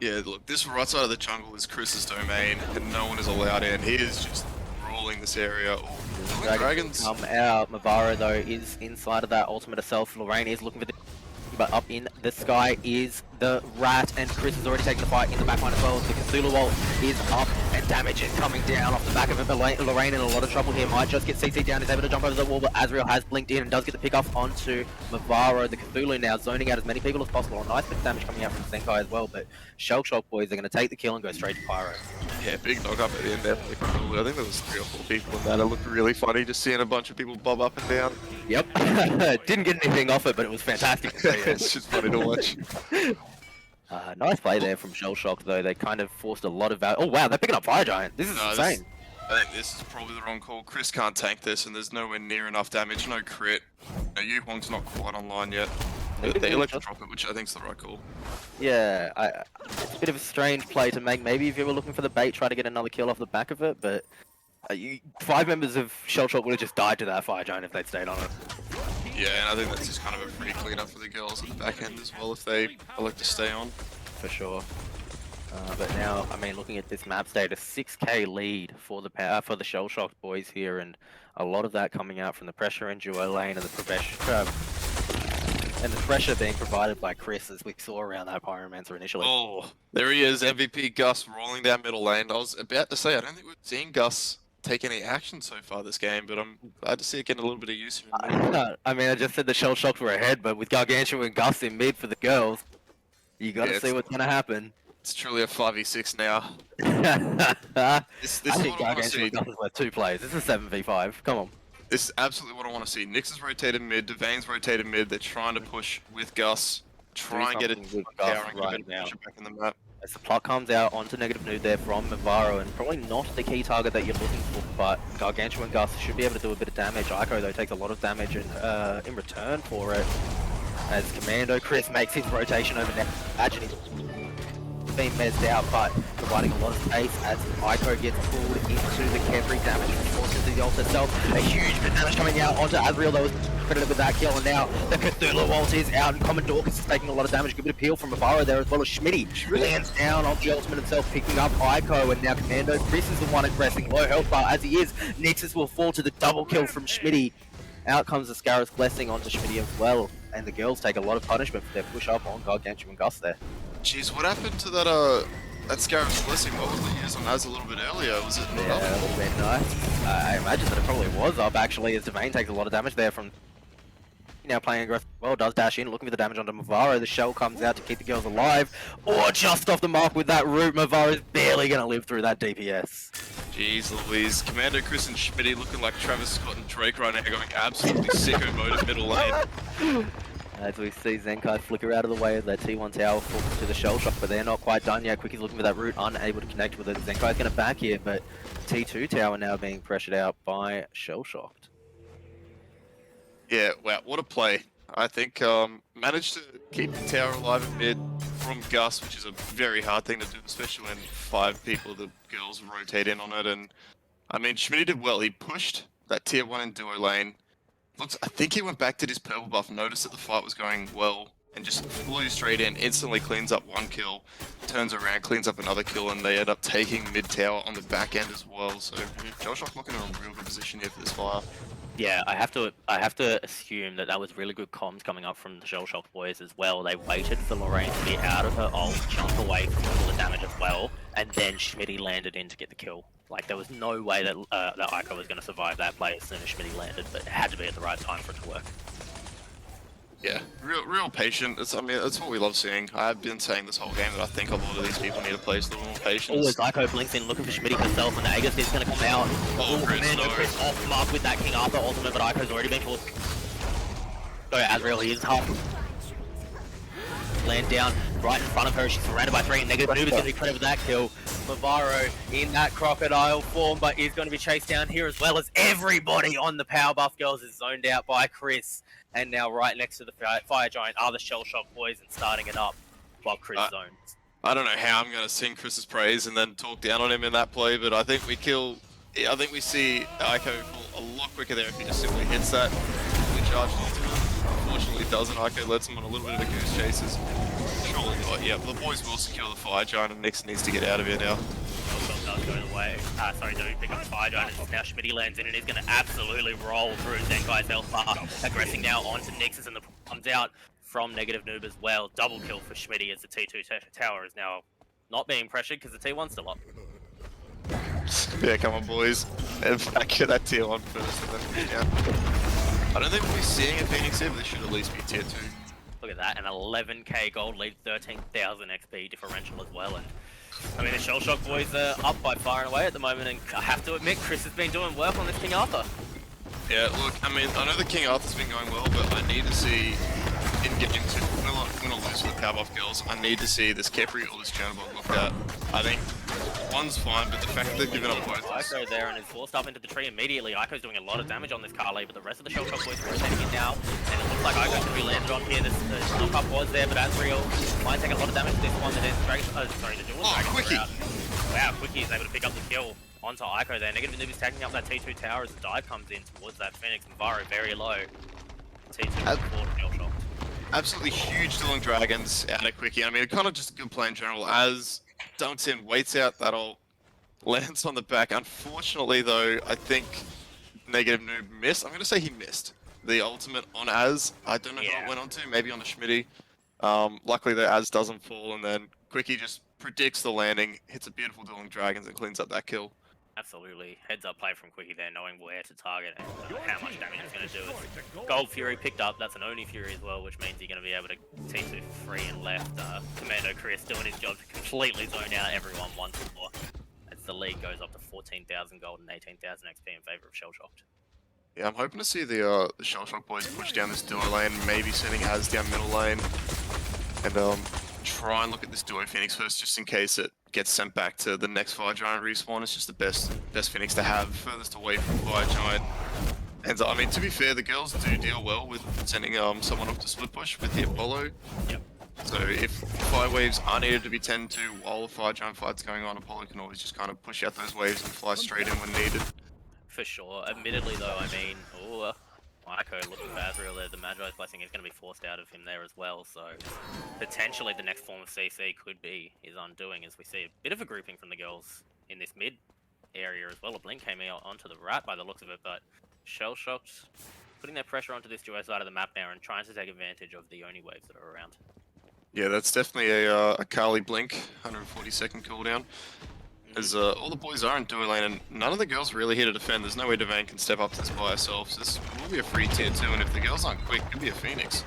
Yeah, look, this right side of the jungle is Chris's domain, and no one is allowed in. He is just ruling this area. Oh, dragons come out. Mavara, though, is inside of that ultimate herself. Lorraine is looking for the... But up in the sky is the Rat, and Chris has already taken the fight in the backline as well. The Cthulhu ult is up, and damage is coming down off the back of it. But Lorraine in a lot of trouble here. Might just get CC down, is able to jump over the wall, but Azriel has blinked in and does get the pick off onto Mavaro. The Cthulhu now zoning out as many people as possible. A nice bit of damage coming out from Zenkai as well, but Shellshock boys are going to take the kill and go straight to Pyro. Yeah, big knock up at the end there for the Cthulhu. I think there was 3 or 4 people in that. It looked really funny just seeing a bunch of people bob up and down. Yep. Didn't get anything off it, but it was fantastic to see. It's just funny to watch. Nice play there from Shellshock, though. They kind of forced a lot of value. Oh, wow, they're picking up Fire Giant. This is insane. I think this is probably the wrong call. Chris can't tank this, and there's nowhere near enough damage. No crit. Yu Huang's not quite online yet. They electro drop it, which I think is the right call. Yeah, it's a bit of a strange play to make. Maybe if you were looking for the bait, try to get another kill off the back of it, but 5 members of Shellshock would have just died to that Fire Giant if they'd stayed on it. Yeah, and I think that's just kind of a free cleanup for the girls at the back end as well if they elect to stay on. For sure. But now, I mean, looking at this map state, a 6k lead for the Shellshock boys here, and a lot of that coming out from the pressure in duo lane and the pressure being provided by Chris, as we saw around that Pyromancer initially. Oh, there he is, MVP Gus rolling down middle lane. I was about to say, I don't think we've seen Gus take any action so far this game, but I'm glad to see it getting a little bit of use here. I mean, I just said the Shellshocks were ahead, but with Gargantua and Gus in mid for the girls, you gotta see what's gonna happen. It's truly a 5v6 now. I think Gargantua and Gus is worth 2 plays. This is 7v5. Come on. This is absolutely what I want to see. Nyx is rotated mid, Devayne's rotated mid. They're trying to push with Gus. Try and get it with tower Gus and get right it now. push it back in the map. As the plot comes out onto negative nude there from Mavaro, and probably not the key target that you're looking for, but Gargantua and Gus should be able to do a bit of damage. Ico though takes a lot of damage in return for it. As Commando Chris makes his rotation over now. Imagine he's being mezzed out, but providing a lot of space as Ico gets pulled into the Kevry damage forces the ult itself. A huge bit of damage coming out onto Azriel that was credited with that kill, and now the Cthulhu ult is out, and Common Dorcas is taking a lot of damage. Good bit of peel from Mavaro there, as well as Schmitty lands down on the ultimate himself, picking up Ico, and now Commando Chris is the one aggressing low health bar as he is. Nexus will fall to the double kill from Schmitty. Out comes the Scarab's Blessing onto Schmitty as well, and the girls take a lot of punishment for their push up on Gargantua and Gus there. Jeez, what happened to that Scarab's Blessing? What was the use on Az a little bit earlier? Was it not up? Yeah, that would have been nice. I imagine that it probably was up actually, as Devane takes a lot of damage there from now playing aggressive. Well, does dash in, looking for the damage onto Mavaro. The shell comes out to keep the girls alive, or just off the mark with that root. Mavaro is barely going to live through that DPS. Jeez Louise, Commando Chris and Schmitty looking like Travis Scott and Drake right now, going absolutely sicko mode in middle lane. As we see Zenkai flicker out of the way of that T1 tower to the shell shock, but they're not quite done yet. Quicky's looking for that root, unable to connect with it. Zenkai's going to back here, but T2 tower now being pressured out by shell shocked. Yeah, wow, what a play. I think managed to keep the tower alive in mid from Gus, which is a very hard thing to do, especially when 5 people, the girls, rotate in on it. And I mean, Schmitty did well. He pushed that tier 1 in duo lane. I think he went back to his purple buff, noticed that the fight was going well, and just flew straight in, instantly cleans up 1 kill, turns around, cleans up another kill, and they end up taking mid tower on the back end as well. So Josh looking in a real good position here for this fire. Yeah, I have to assume that was really good comms coming up from the Shell Shock boys as well. They waited for Lorraine to be out of her ult, jump away from all the damage as well, and then Schmitty landed in to get the kill. Like, there was no way that that Ico was going to survive that play as soon as Schmitty landed, but it had to be at the right time for it to work. Yeah, real patient. I mean, that's what we love seeing. I've been saying this whole game that I think a lot of these people need to play a little more patience. Always Ico blinks in, looking for Schmitty herself, and Agus is going to come out. Oh, Commando Chris off the mark with that King Arthur ultimate, but Ico's already been forced. So Azrael, he is half. Land down right in front of her. She's surrounded by 3. Negative Nuba's going to be credited with that kill. Mavaro in that crocodile form, but is going to be chased down here as well, as everybody on the Powerbuff girls is zoned out by Chris. And now right next to the Fire Giant are the Shell Shock boys and starting it up while Chris zones. I don't know how I'm going to sing Chris's praise and then talk down on him in that play, but I think we see Ico fall a lot quicker there if he just simply hits that. We charged into it. Unfortunately it doesn't. Ico lets him on a little bit of a goose chases. Surely not. Yeah, the boys will secure the Fire Giant and Nix needs to get out of here now. Does go the way. Sorry, do pick up the Fire Giant, and now Schmitty lands in and he's going to absolutely roll through Zenkai's health bar. Aggressing now onto Nixus, and the comes out from Negative Noob as well. Double kill for Schmitty as the T2 tower is now not being pressured because the T1's still up. Yeah, come on boys. And back get that tier 1 first and then push down. I don't think we'll be seeing a Phoenix here, but they should at least be tier 2. Look at that, an 11k gold lead, 13,000 XP differential as well. And I mean, the Shell Shock boys are up by far and away at the moment, and I have to admit, Chris has been doing work on this King Arthur. Yeah, look, I mean, I know the King Arthur's been going well, but I need to see, in getting to win or lose for the Powerbuff girls, I need to see this Kepri or this Journal looked at. I think one's fine, but the fact that they've given up both. Ico there and is forced up into the tree immediately. Ico's doing a lot of damage on this Carly, but the rest of the Shell Shock boys are rotating it now, and it looks like Ico's going to be landed on here. The knock-up was there, but Azriel might take a lot of damage to this one. That is the Jewel Dragon. Quickie! Wow, Quickie is able to pick up the kill onto Ico there. Negative Noob is taking up that T2 tower as the dive comes in towards that Phoenix. Mavaro very low. T2 forward Shell Shock. Absolutely huge dueling dragons out of Quickie. I mean, kind of just a good play in general. As dumps in, waits out, that all lands on the back. Unfortunately, though, I think Negative Noob missed. I'm going to say he missed the ultimate on Az. I don't know who it went on to, maybe on the Schmitty. Luckily, the Az doesn't fall, and then Quickie just predicts the landing, hits a beautiful dueling dragons, and cleans up that kill. Absolutely. Heads up play from Quickie there, knowing where to target and how much damage it's going to do. Gold Fury picked up, that's an Oni Fury as well, which means you're going to be able to T2 free and left. Commando Chris doing his job to completely zone out everyone once more. As the league goes up to 14,000 gold and 18,000 XP in favour of Shell Shocked. Yeah, I'm hoping to see the Shell Shock boys push down this duo lane, maybe sending Az down middle lane, and try and look at this duo Phoenix first, just in case it gets sent back to the next Fire Giant respawn. It's just the best Phoenix to have, furthest away from Fire Giant. And I mean, to be fair, the Girlz do deal well with sending someone off to split push with the Apollo. Yep. So if fire waves are needed to be tended to while a Fire Giant fight's going on, Apollo can always just kind of push out those waves and fly straight in when needed. For sure. Admittedly, though, I mean, Ico looking for Azrael there. The Magi's Blessing is going to be forced out of him there as well. So potentially the next form of CC could be his undoing, as we see a bit of a grouping from the Girlz in this mid area as well. A blink came out onto the rat by the looks of it, but Shell Shocked putting their pressure onto this duo side of the map now and trying to take advantage of the Oni waves that are around. Yeah, that's definitely a Kali blink, 140-second cooldown. As all the boys are in duo lane, and none of the girls really here to defend. There's no way Devane can step up to this by herself. So this will be a free tier 2, and if the girls aren't quick, it could be a Phoenix.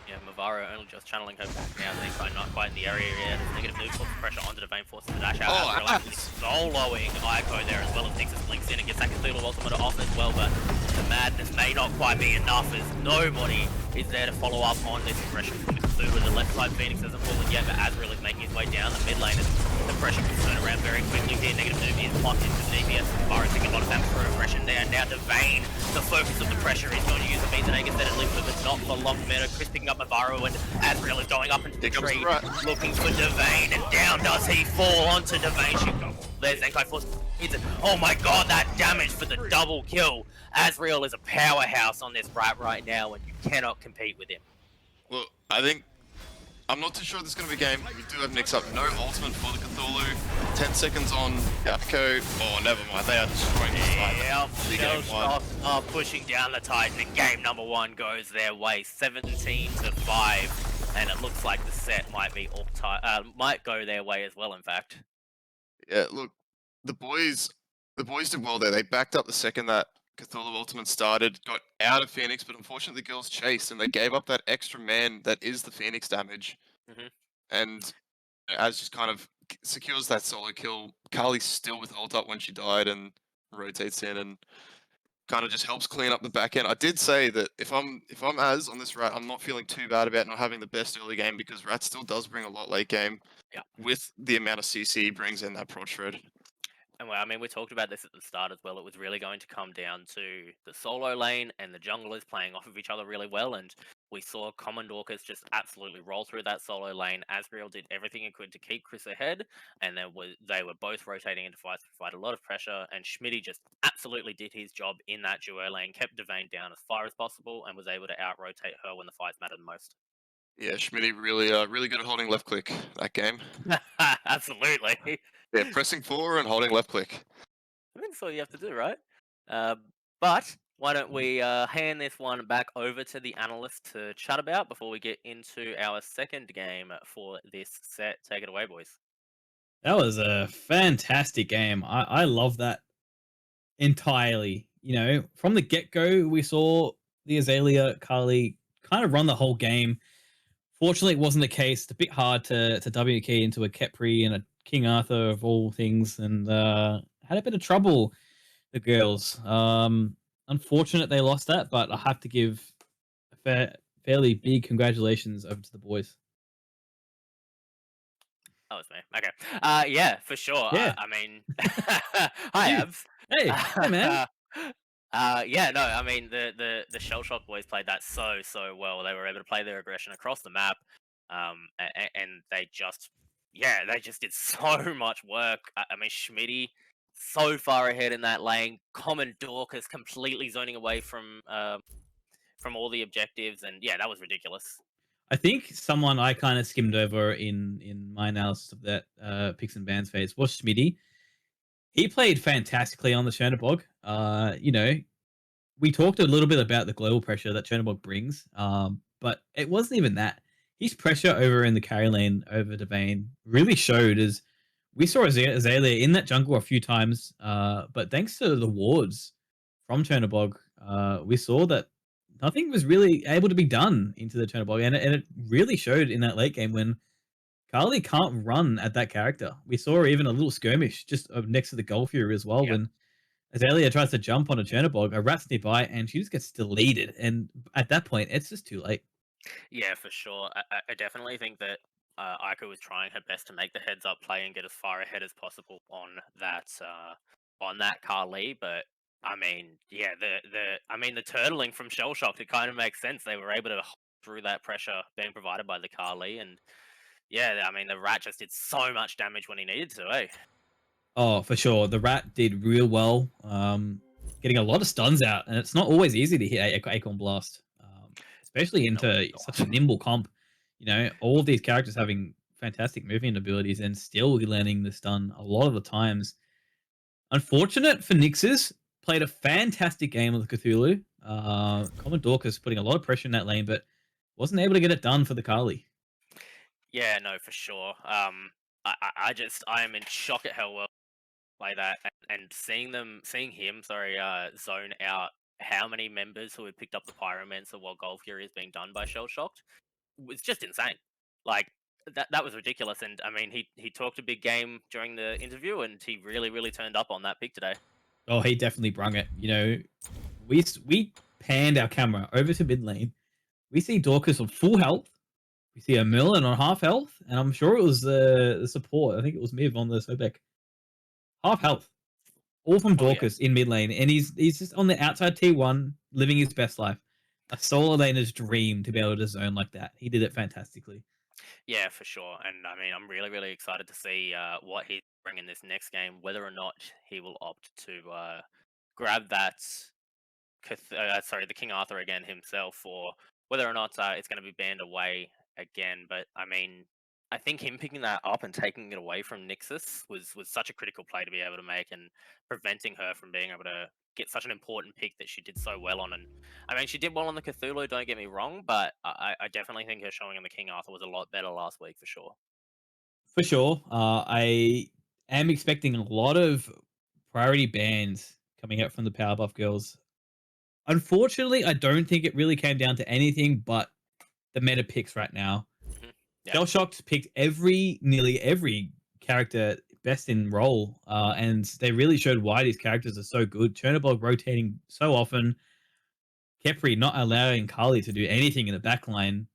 Yeah, Mavaro only just channeling her back now. They not quite in the area yet. Negative move puts pressure onto Devane, forces the dash out. Oh, Actually soloing Ico there as well as Nixus blinks in and gets that Cthulhu ultimate off as well, but the madness may not quite be enough as nobody is there to follow up on this aggression from the Cthulhu. The left side Phoenix hasn't fallen yet, but Azrael is making his way down the mid lane and the pressure can turn around very quickly here. Negative move is blocked into DPS. Mavaro taking a lot of damage for aggression there. Now Devane, the focus of the pressure, is going to use the beat that Aegis said live with, but not for long. Chris picking up Mavaro and Azrael is going up into the tree, looking for Devane, and down does he fall onto Devane. There's Zenkai Force. Oh my god, that damage for the double kill. Azrael is a powerhouse on this right now, and you cannot compete with him. Well, I'm not too sure this is going to be a game. We do have Nix up, no ultimate for the Cthulhu. 10 seconds on Echo. Oh, never mind, they are destroying the side. Yeah, Shell Shock are pushing down the Titan, and game number 1 goes their way, 17-5, and it looks like the set might be might go their way as well, in fact. Yeah, look, the boys did well there. They backed up the second that Cthulhu Ultimate started, got out of Phoenix, but unfortunately the girls chased and they gave up that extra man that is the Phoenix damage. And Az just kind of secures that solo kill. Kali's still with ult up when she died and rotates in and kind of just helps clean up the back end. I did say that if I'm Az on this rat, I'm not feeling too bad about not having the best early game because rat still does bring a lot late game. Yeah. With the amount of CC he brings in that prod shred. And well, I mean, we talked about this at the start as well. It was really going to come down to the solo lane and the junglers playing off of each other really well. And we saw Common Dorcas just absolutely roll through that solo lane. Azrael did everything he could to keep Chris ahead. And they were both rotating into fights to provide a lot of pressure. And Schmitty just absolutely did his job in that duo lane, kept Devane down as far as possible, and was able to out-rotate her when the fights mattered most. Yeah, Schmitty really good at holding left click that game. Absolutely. Yeah, pressing forward and holding left click. I think that's all you have to do, right? But why don't we hand this one back over to the analyst to chat about before we get into our second game for this set. Take it away, boys. That was a fantastic game. I love that entirely. You know, from the get-go, we saw the Azalea Kali kind of run the whole game. Fortunately, it wasn't the case. It's a bit hard to W key into a Kepri and a King Arthur of all things, and had a bit of trouble, the girls. Unfortunate they lost that, but I have to give a fairly big congratulations over to the boys. That was me. Okay. Yeah, for sure. Yeah. I mean, hi, Abs. Hey, man. Yeah, no, I mean the Shell Shock boys played that so well. They were able to play their aggression across the map, and they just did so much work. I mean, Schmitty so far ahead in that lane. Common Dorcas completely zoning away from all the objectives, and yeah, that was ridiculous. I think someone I kind of skimmed over in my analysis of that picks and bans phase was Schmitty. He played fantastically on the Chernobog. You know, we talked a little bit about the global pressure that Chernobog brings, but it wasn't even that. His pressure over in the carry lane over Devane really showed as we saw Azalea in that jungle a few times, but thanks to the wards from Chernobog, we saw that nothing was really able to be done into the Chernobog, and it really showed in that late game when Kali can't run at that character. We saw even a little skirmish just next to the Gold Fury as well when Azalea tries to jump on a Chernobog, a rat's nearby, and she just gets deleted. And at that point, it's just too late. Yeah, for sure. I definitely think that Aiko was trying her best to make the heads up play and get as far ahead as possible on that Carly. But I mean, yeah, the turtling from Shell Shocked, it kind of makes sense. They were able to hold through that pressure being provided by the Carly, and yeah, I mean the Rat just did so much damage when he needed to. Eh? Oh, for sure. The rat did real well, getting a lot of stuns out, and it's not always easy to hit Acorn Blast, especially Oh my into such a nimble comp. All of these characters having fantastic movement abilities and still landing the stun a lot of the times. Unfortunate for Nix's, played a fantastic game with Cthulhu. Common Dorcas putting a lot of pressure in that lane, but wasn't able to get it done for the Kali. Yeah, no, for sure. I am in shock at how well play that, and seeing him, sorry, zone out how many members who had picked up the Pyromancer while Gold Fury is being done by Shell Shocked was just insane. Like that was ridiculous. And I mean, he talked a big game during the interview, and he really turned up on that pick today. Oh, he definitely brung it. We panned our camera over to mid lane. We see Dorcas on full health. We see a Merlin on half health, and I'm sure it was the support. I think it was Miv on the Sobek. Half health. All from Oh yeah, Dorcas in mid lane, and he's just on the outside T1, living his best life. A solo laner's dream to be able to zone like that. He did it fantastically. yeah, for sure. And I mean, I'm really excited to see what he's bringing this next game. Whether or not he will opt to grab that the King Arthur again himself, or whether or not it's going to be banned away again. But I mean, I think him picking that up and taking it away from Nixus was such a critical play to be able to make, and preventing her from being able to get such an important pick that she did so well on. And I mean, she did well on the Cthulhu, don't get me wrong, but I definitely think her showing on the King Arthur was a lot better last week for sure. For sure. I am expecting a lot of priority bans coming out from the Powerbuff girls. Unfortunately, I don't think it really came down to anything but the meta picks right now. Hmm. Yeah, Shell Shocked picked nearly every character best in role, and they really showed why these characters are so good. Chernobog rotating so often, Kepri not allowing Kali to do anything in the backline,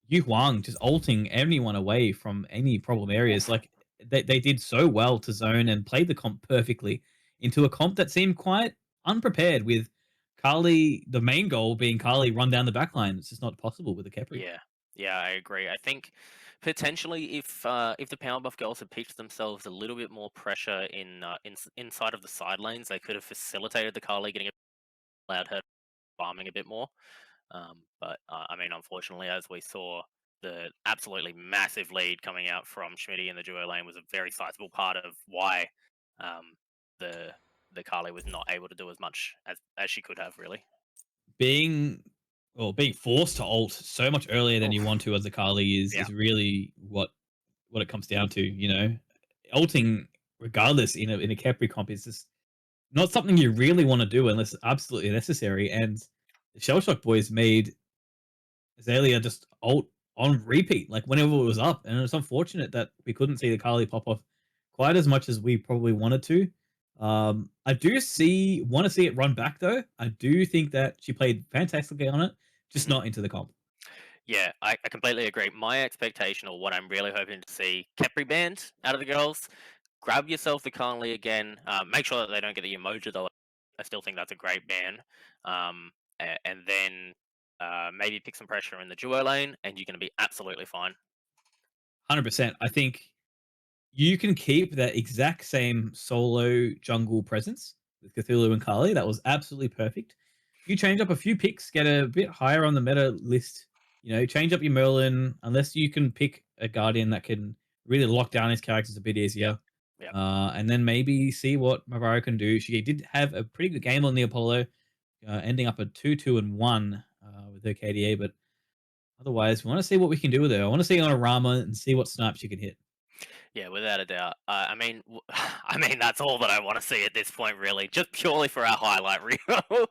Yu Huang just ulting anyone away from any problem areas. oof. Like they did so well to zone and played the comp perfectly into a comp that seemed quite unprepared with Kali, the main goal being Kali run down the backline. It's just not possible with the Kepri. Yeah, yeah, I agree. I think potentially if the Powerbuff girls had picked themselves a little bit more pressure inside of the side lanes, they could have facilitated the Carly getting allowed her farming a bit more. But I mean, unfortunately, as we saw, the absolutely massive lead coming out from Schmitty in the duo lane was a very sizable part of why um, the the Carly was not able to do as much as she could have, really. Being forced to ult so much earlier than you Oof. want to as a Kali is Yeah, is really what it comes down to. Ulting regardless in a Kepri comp is just not something you really want to do unless it's absolutely necessary. And the Shell Shock boys made Azalea just ult on repeat, like whenever it was up. And it's unfortunate that we couldn't see the Kali pop off quite as much as we probably wanted to. I do want to see it run back though. I do think that she played fantastically on it, just hmm not into the comp. yeah, I completely agree. My expectation, or what I'm really hoping to see, Kepri banned out of the girls. Grab yourself the Conley again. Make sure that they don't get the emoji though. I still think that's a great ban. And then maybe pick some pressure in the duo lane, and you're going to be absolutely fine. 100%. I think you can keep that exact same solo jungle presence with Cthulhu and Kali. That was absolutely perfect. You change up a few picks, get a bit higher on the meta list. Change up your Merlin, unless you can pick a Guardian that can really lock down his characters a bit Yeah, easier. yeah, And then maybe see what Mavaro can do. She did have a pretty good game on the Apollo, ending up at 2-2-1 with her KDA. But otherwise, we want to see what we can do with her. I want to see on a Rama and see what snipes she can hit. yeah, without a doubt. I mean, I mean that's all that I want to see at this point, really, just purely for our highlight reel.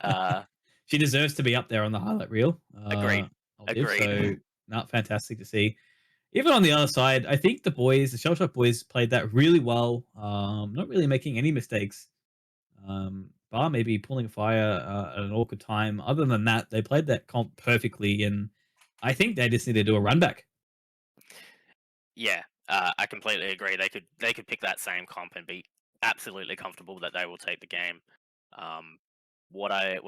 uh, She deserves to be up there on the highlight reel. agreed, Olive, agreed. so not fantastic to see. Even on the other side, I think the Shell Shock boys, played that really well. Not really making any mistakes. bar maybe pulling fire at an awkward time. Other than that, they played that comp perfectly, and I think they just need to do a run back. Yeah, I completely agree. They could pick that same comp and be absolutely comfortable that they will take the game. Um, what I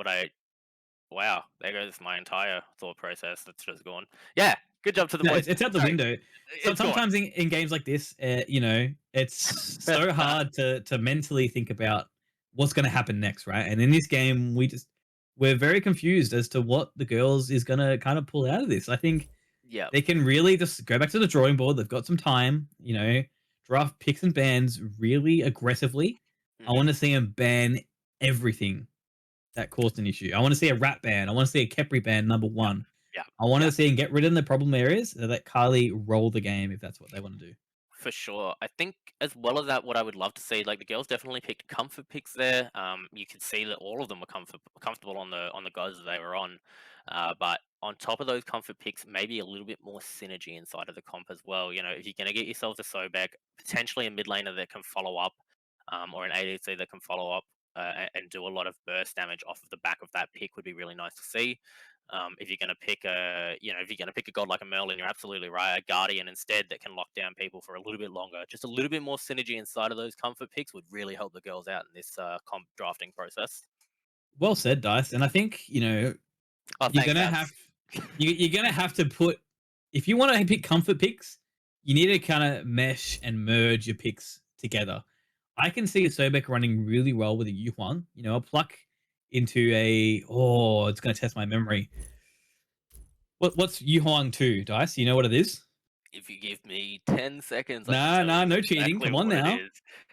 wow, there goes my entire thought process. That's just gone. Yeah, good job to the No, boys. it's out the Sorry, window. So it's gone. sometimes in games like this, it's so hard to mentally think about what's going to happen next, right? And in this game, we're very confused as to what the girls is going to kind of pull out of this. I think Yeah. they can really just go back to the drawing board. They've got some time, draft picks and bans really aggressively. I want to see them ban everything that caused an issue. I want to see a rat ban. I want to see a Kepri ban number one. Yeah. I want Yeah. to see and get rid of the problem areas and let Carly roll the game if that's what they want to do. For sure. I think as well as that, what I would love to see, like the girls definitely picked comfort picks there. You could see that all of them were comfortable on the guys that they were on. But on top of those comfort picks, maybe a little bit more synergy inside of the comp as well. You know, if you're going to get yourself a Sobek, potentially a mid laner that can follow up, or an ADC that can follow up and do a lot of burst damage off of the back of that pick would be really nice to see. If you're going to pick if you're going to pick a god like a Merlin, you're absolutely right. A Guardian instead that can lock down people for a little bit longer. Just a little bit more synergy inside of those comfort picks would really help the girls out in this comp drafting process. Well said, Dice. And I think Oh, you're thanks, gonna Abs. have you're gonna have to put if you want to pick comfort picks, you need to kind of mesh and merge your picks together. I can see a Sobek running really well with a Yuhuang. A pluck into it's gonna test my memory. What's Yuhuang 2, Dice? You know what it is? If you give me 10 seconds, I can Nah, tell you no cheating. exactly Come on what it now. is.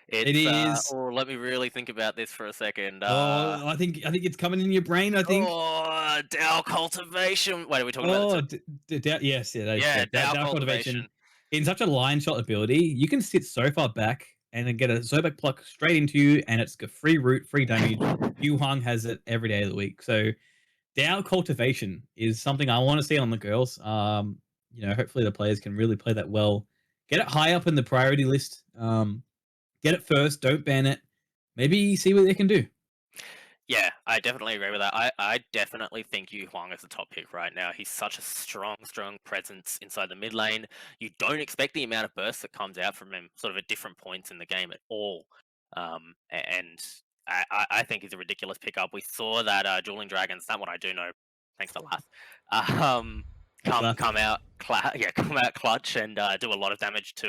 It It's is. let me really think about this for a second. I think it's coming in your brain. I think. Dow cultivation. Wait, are we talking about Oh, the yes, yeah, that is yeah, correct. Dow Dow cultivation. cultivation in such a line shot ability, you can sit so far back and then get a Zobek pluck straight into you, and it's got free root, free damage. Yu Hung has it every day of the week. So Dow cultivation is something I want to see on the girls. Hopefully the players can really play that well. Get it high up in the priority list. Get it first. Don't ban it. Maybe see what they can do. Yeah, I definitely agree with that. I definitely think Yu Huang is the top pick right now. He's such a strong presence inside the mid lane. You don't expect the amount of burst that comes out from him sort of at different points in the game at all. And I think he's a ridiculous pickup. We saw that Dueling Dragons, that one I do know, thanks to Lath, come out come out clutch and do a lot of damage to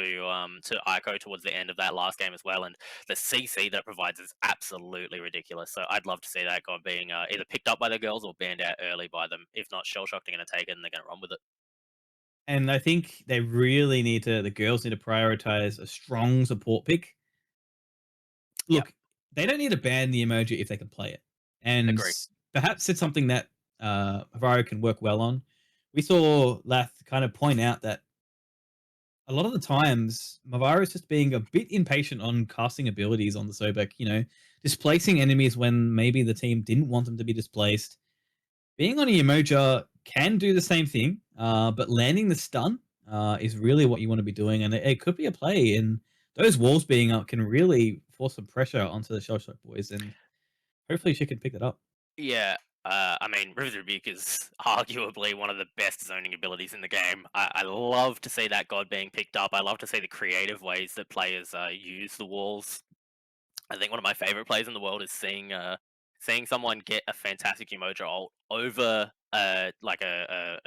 Ico towards the end of that last game as well. And the CC that it provides is absolutely ridiculous. So I'd love to see that god being either picked up by the girls or banned out early by them. If not, Shell Shock are going to take it and they're going to run with it. And I think the girls need to prioritize a strong support pick. Look, they don't need to ban the emoji if they can play it. And Agree. perhaps it's something that Havaro can work well on. We saw Lath kind of point out that a lot of the times Mavaro is just being a bit impatient on casting abilities on the Sobek, displacing enemies when maybe the team didn't want them to be displaced. Being on a Yemoja can do the same thing, but landing the stun is really what you want to be doing, and it could be a play. And those walls being up can really force some pressure onto the Shell Shock boys, and hopefully she can pick it up. Yeah. I mean, Rivers Rebuke is arguably one of the best zoning abilities in the game. I love to see that god being picked up. I love to see the creative ways that players use the walls. I think one of my favorite plays in the world is seeing someone get a fantastic Umoja ult over like a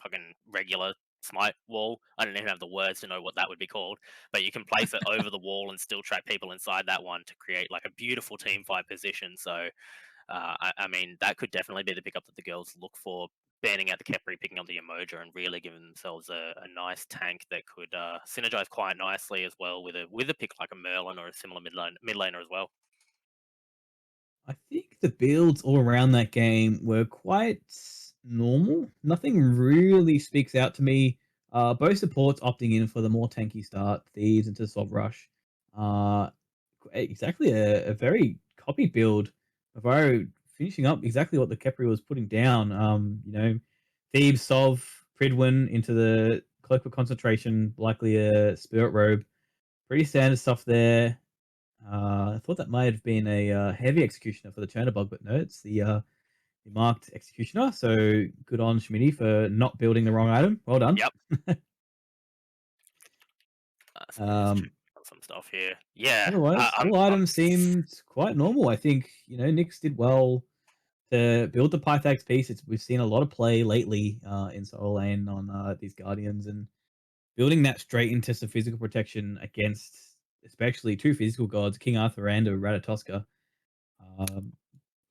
fucking regular Smite wall. I don't even have the words to know what that would be called, but you can place it over the wall and still trap people inside that one to create like a beautiful team fight position. So, I mean, that could definitely be the pickup that the girls look for. Banning out the Kepri, picking up the Emoja, and really giving themselves a nice tank that could synergize quite nicely as well with a pick like a Merlin or a similar mid laner as well. I think the builds all around that game were quite normal. Nothing really speaks out to me. Both supports opting in for the more tanky start, Thieves into Sob Rush. Uh, exactly a very copy build. Navarro finishing up exactly what the Kepri was putting down. Thebes, Sov, Pridwin into the Cloak of Concentration, likely a Spirit Robe. Pretty standard stuff there. I thought that might have been a heavy executioner for the Chernobog, but no, it's the marked executioner. So good on Schmitty for not building the wrong item. Well done. Yep. So let me just check Um, on some stuff here. Yeah. Otherwise, I'm, all items seemed quite normal. I think Nyx did well to build the Pythax piece. We've seen a lot of play lately in Soul Lane on these Guardians, and building that straight into some physical protection against especially two physical gods, King Arthur and a Ratatoska. Um,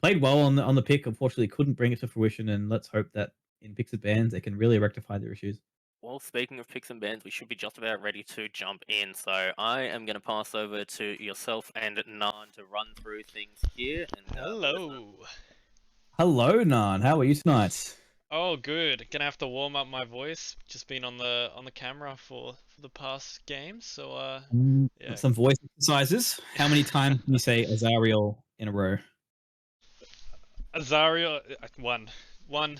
Played well on the pick. Unfortunately, couldn't bring it to fruition, and let's hope that in picks of bands they can really rectify their issues. Well, speaking of picks and bans, we should be just about ready to jump in. So I am going to pass over to yourself and Nan to run through things here. And Hello. Hello, Nan. How are you tonight? Oh, good. Gonna have to warm up my voice. Just been on the camera for the past games, so yeah. Some voice exercises. How many times can you say Azariel in a row? Azaria, one. One.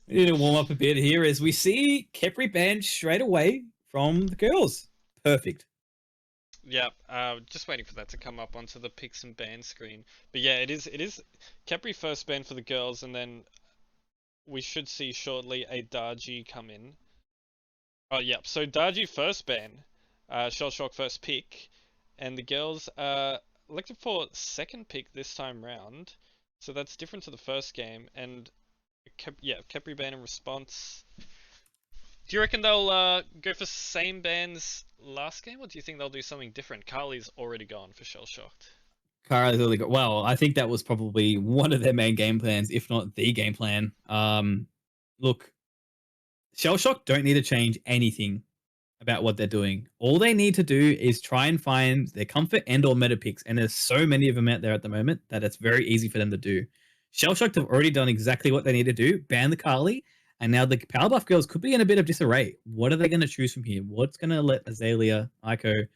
We need to warm up a bit here as we see Kepri banned straight away from the girls. Perfect. Yeah. Just waiting for that to come up onto the picks and ban screen. But yeah, it is Kepri first ban for the girls, and then we should see shortly a Darji come in. Oh yeah. So Darji first ban, Shell Shock first pick, and the girls elected for second pick this time round. So that's different to the first game, and Kepri ban in response. Do you reckon they'll go for same bans last game, or do you think they'll do something different? Carly's already gone for Shell Shocked. Well, I think that was probably one of their main game plans, if not the game plan. Look, Shell Shock don't need to change anything about what they're doing. All they need to do is try and find their comfort and or meta picks, and there's so many of them out there at the moment that it's very easy for them to do. Shell Shocked have already done exactly what they need to do, ban the Carly, and now the Powerbuff girls could be in a bit of disarray. What are they going to choose from here? What's going to let Azalea, Aiko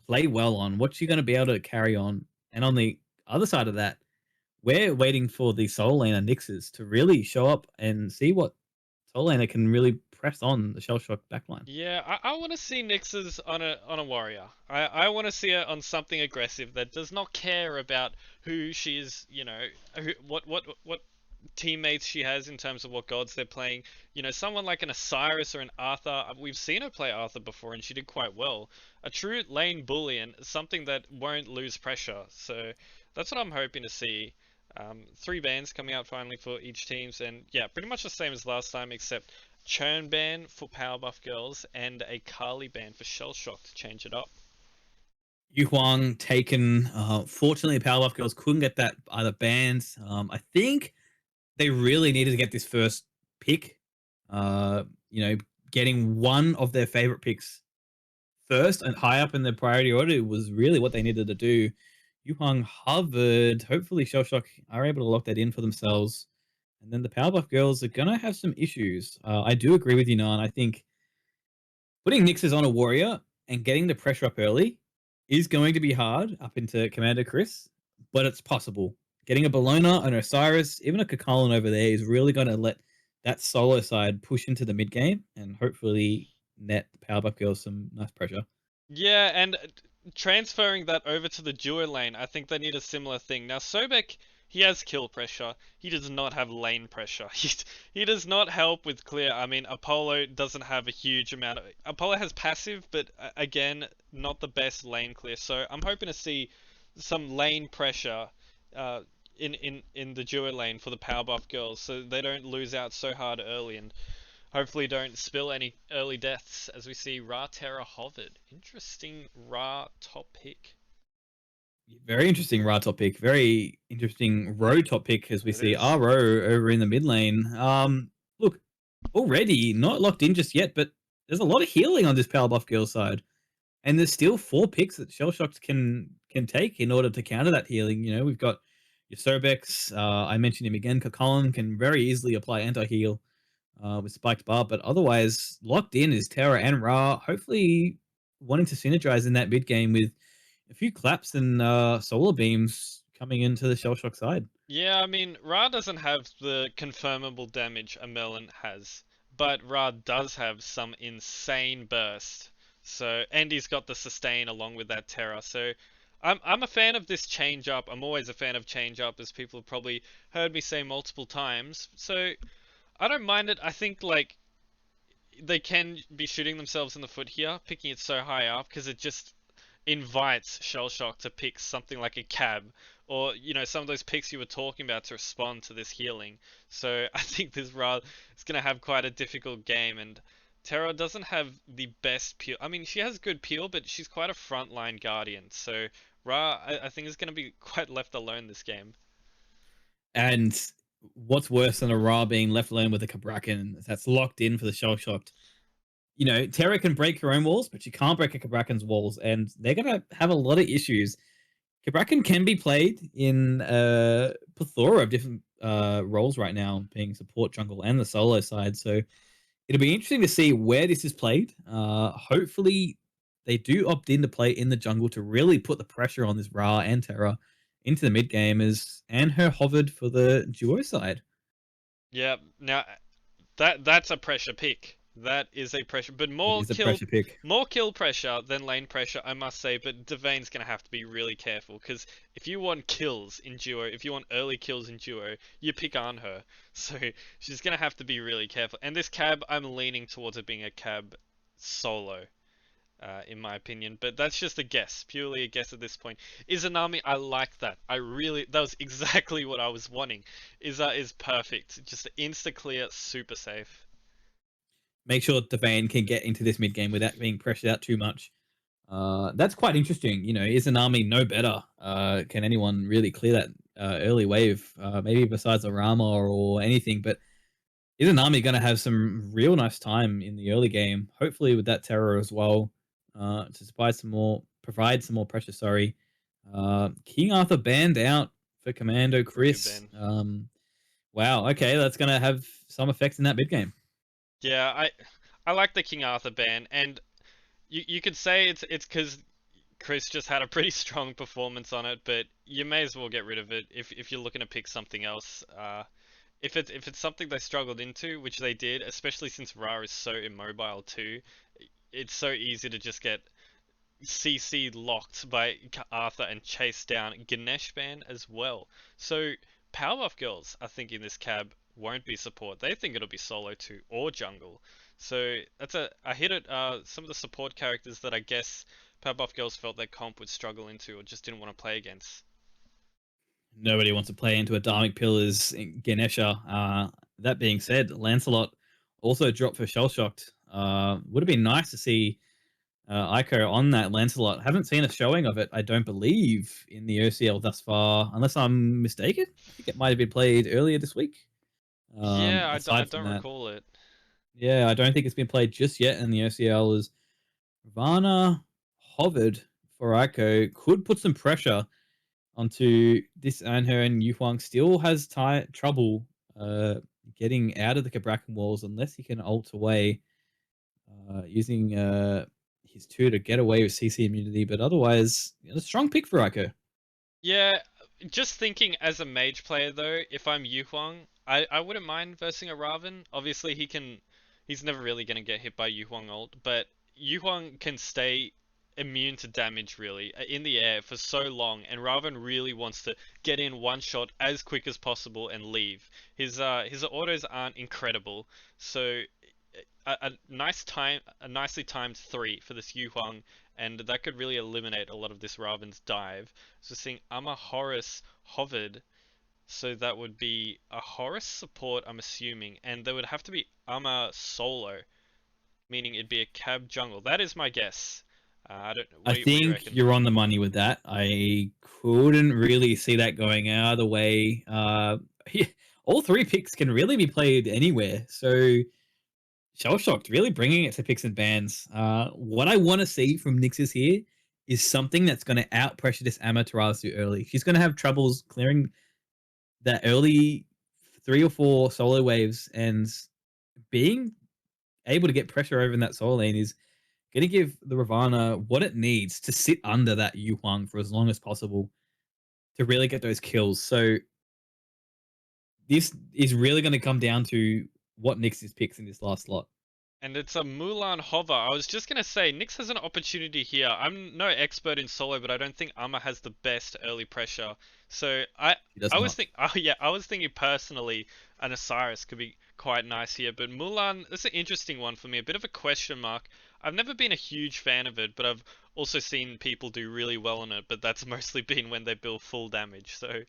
play well on? What's she going to be able to carry on? And on the other side of that, we're waiting for the Soul Laner Nixes to really show up and see what Soul Laner can really press on the Shell Shock backline. Yeah, I want to see Nyx's on a warrior. I want to see her on something aggressive that does not care about who she is. What teammates she has in terms of what gods they're playing. Someone like an Osiris or an Arthur. We've seen her play Arthur before, and she did quite well. A true lane bully, something that won't lose pressure. So that's what I'm hoping to see. 3 bans coming out finally for each teams, and yeah, pretty much the same as last time, except Churn ban for Powerbuff girls and a Carly ban for Shell Shock to change it up. Yu Huang taken. Fortunately, Powerbuff girls couldn't get that either banned. I think they really needed to get this first pick. Getting one of their favorite picks first and high up in the priority order was really what they needed to do. Yu Huang hovered. Hopefully, Shell Shock are able to lock that in for themselves. And then the Powerbuff girls are going to have some issues. I do agree with you, Nan. I think putting Nixes on a warrior and getting the pressure up early is going to be hard up into Commander Chris, but it's possible. Getting a Bologna, an Osiris, even a Kakalan over there is really going to let that solo side push into the mid game and hopefully net the Powerbuff girls some nice pressure. Yeah, and transferring that over to the duo lane, I think they need a similar thing. Now, Sobek, he has kill pressure. He does not have lane pressure. He does not help with clear. I mean, Apollo doesn't have a huge amount of... Apollo has passive, but again, not the best lane clear. So I'm hoping to see some lane pressure in the duo lane for the Powerbuff girls, so they don't lose out so hard early, and hopefully don't spill any early deaths as we see Ra Terra hovered. Interesting Ra top pick. Very interesting Ra top pick. Very interesting Ro top pick as we see RO over in the mid lane. Look, already not locked in just yet, but there's a lot of healing on this Powerbuff girl side. And there's still 4 picks that Shell Shocked can take in order to counter that healing. We've got your Sobex. I mentioned him again. Kakalan can very easily apply anti-heal with Spiked Bar, but otherwise locked in is Terra and Ra. Hopefully wanting to synergize in that mid game with a few claps and solar beams coming into the Shell Shock side. Yeah, I mean, Ra doesn't have the confirmable damage a Melon has, but Ra does have some insane burst. So and he's got the sustain along with that Terra. So I'm a fan of this change up. I'm always a fan of change up, as people have probably heard me say multiple times. So I don't mind it. I think like they can be shooting themselves in the foot here, picking it so high up, because it just invites Shellshock to pick something like a cab, or some of those picks you were talking about to respond to this healing. So I think this Ra is going to have quite a difficult game, and Terra doesn't have the best peel. I mean, she has good peel, but she's quite a frontline guardian. So Ra, I think, is going to be quite left alone this game. And what's worse than a Ra being left alone with a Cabrakan that's locked in for the shell shocked? Terra can break her own walls, but she can't break a Cabrakan's walls, and they're gonna have a lot of issues. Cabrakan can be played in a plethora of different roles right now, being support, jungle, and the solo side. So it'll be interesting to see where this is played. Hopefully, they do opt in to play in the jungle to really put the pressure on this Ra and Terra into the mid game and her hovered for the duo side. Yeah, now that's a pressure pick. That is a pressure, but It more is a kill, pressure pick. more kill pressure than lane pressure, I must say. But Devane's gonna have to be really careful, because if you want kills in duo, if you want early kills in duo, you pick on her. So she's gonna have to be really careful. And this cab, I'm leaning towards it being a cab solo, in my opinion. But that's just a guess, purely a guess at this point. Izanami, I like that. That was exactly what I was wanting. Iza is perfect, just insta clear, super safe. Make sure Devane can get into this mid game without being pressured out too much. That's quite interesting. Is an army no better? Can anyone really clear that early wave? Maybe besides Arama or anything, but is an army going to have some real nice time in the early game? Hopefully with that terror as well, to provide some more pressure. Sorry, King Arthur banned out for Commando Chris. Good Wow. Okay, that's going to have some effects in that mid game. Yeah, I like the King Arthur ban, and you could say it's because Chris just had a pretty strong performance on it, but you may as well get rid of it if you're looking to pick something else. If it's something they struggled into, which they did, especially since Ra is so immobile too, it's so easy to just get CC locked by Arthur and chased down. Ganesh ban as well. So Powerbuff Girls, I think, in this cab won't be support. They think it'll be solo too, or jungle. So I hit it. Some of the support characters that I guess Powerbuff Girls felt their comp would struggle into or just didn't want to play against. Nobody wants to play into a Dharmic Pillars Ganesha. That being said, Lancelot also dropped for Shell Shocked. Would have been nice to see Ico on that Lancelot. Haven't seen a showing of it, I don't believe, in the OCL thus far, unless I'm mistaken. I think it might have been played earlier this week. Yeah, I Aside from don't that, recall it. yeah, I don't think it's been played just yet in the OCL. As Varna hovered for Ico, could put some pressure onto this and her, and Yu Huang still has trouble getting out of the Cabrakan walls unless he can ult away using his 2 to get away with CC immunity. But otherwise, a strong pick for Ico. Yeah, just thinking as a mage player though, if I'm Yu Huang, I wouldn't mind versing a Raven. Obviously he's never really gonna get hit by Yu Huang ult, but Yu Huang can stay immune to damage really in the air for so long, and Raven really wants to get in one shot as quick as possible and leave. His autos aren't incredible, so a nicely timed 3 for this Yu Huang, and that could really eliminate a lot of this Raven's dive. So seeing Ama Horus hovered, so that would be a Horus support, I'm assuming, and there would have to be Ama solo, meaning it'd be a cab jungle. That is my guess. I don't. I What do you think reckon? you're on the money with that. I couldn't really see that going either way. All 3 picks can really be played anywhere. So Shell Shocked, really bringing it to picks and bans. What I want to see from Nixis here is something that's going to out pressure this Amaterasu early. She's going to have troubles clearing that early 3 or 4 solo waves, and being able to get pressure over in that solo lane is going to give the Ravana what it needs to sit under that Yu Huang for as long as possible to really get those kills. So this is really going to come down to what Nixis picks in this last slot. And it's a Mulan hover. I was just gonna say, Nyx has an opportunity here. I'm no expert in solo, but I don't think Armor has the best early pressure. So He does I was not. I was thinking personally, an Osiris could be quite nice here. But Mulan, it's an interesting one for me. A bit of a question mark. I've never been a huge fan of it, but I've also seen people do really well on it. But that's mostly been when they build full damage. So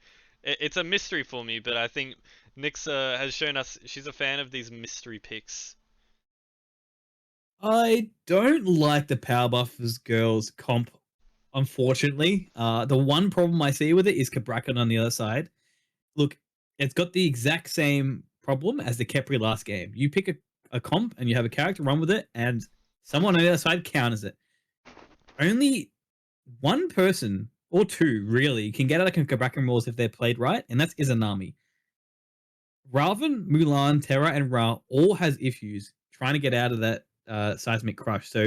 it's a mystery for me. But I think Nyx has shown us she's a fan of these mystery picks. I don't like the Powerbuffers girls comp, unfortunately. The one problem I see with it is Cabrakan on the other side. Look, it's got the exact same problem as the Kepri last game. You pick a comp and you have a character run with it, and someone on the other side counters it. Only one person or two really can get out of Cabrakan rules if they're played right, and that's Izanami. Raven, Mulan, Terra, and Ra all has issues trying to get out of that seismic crush. So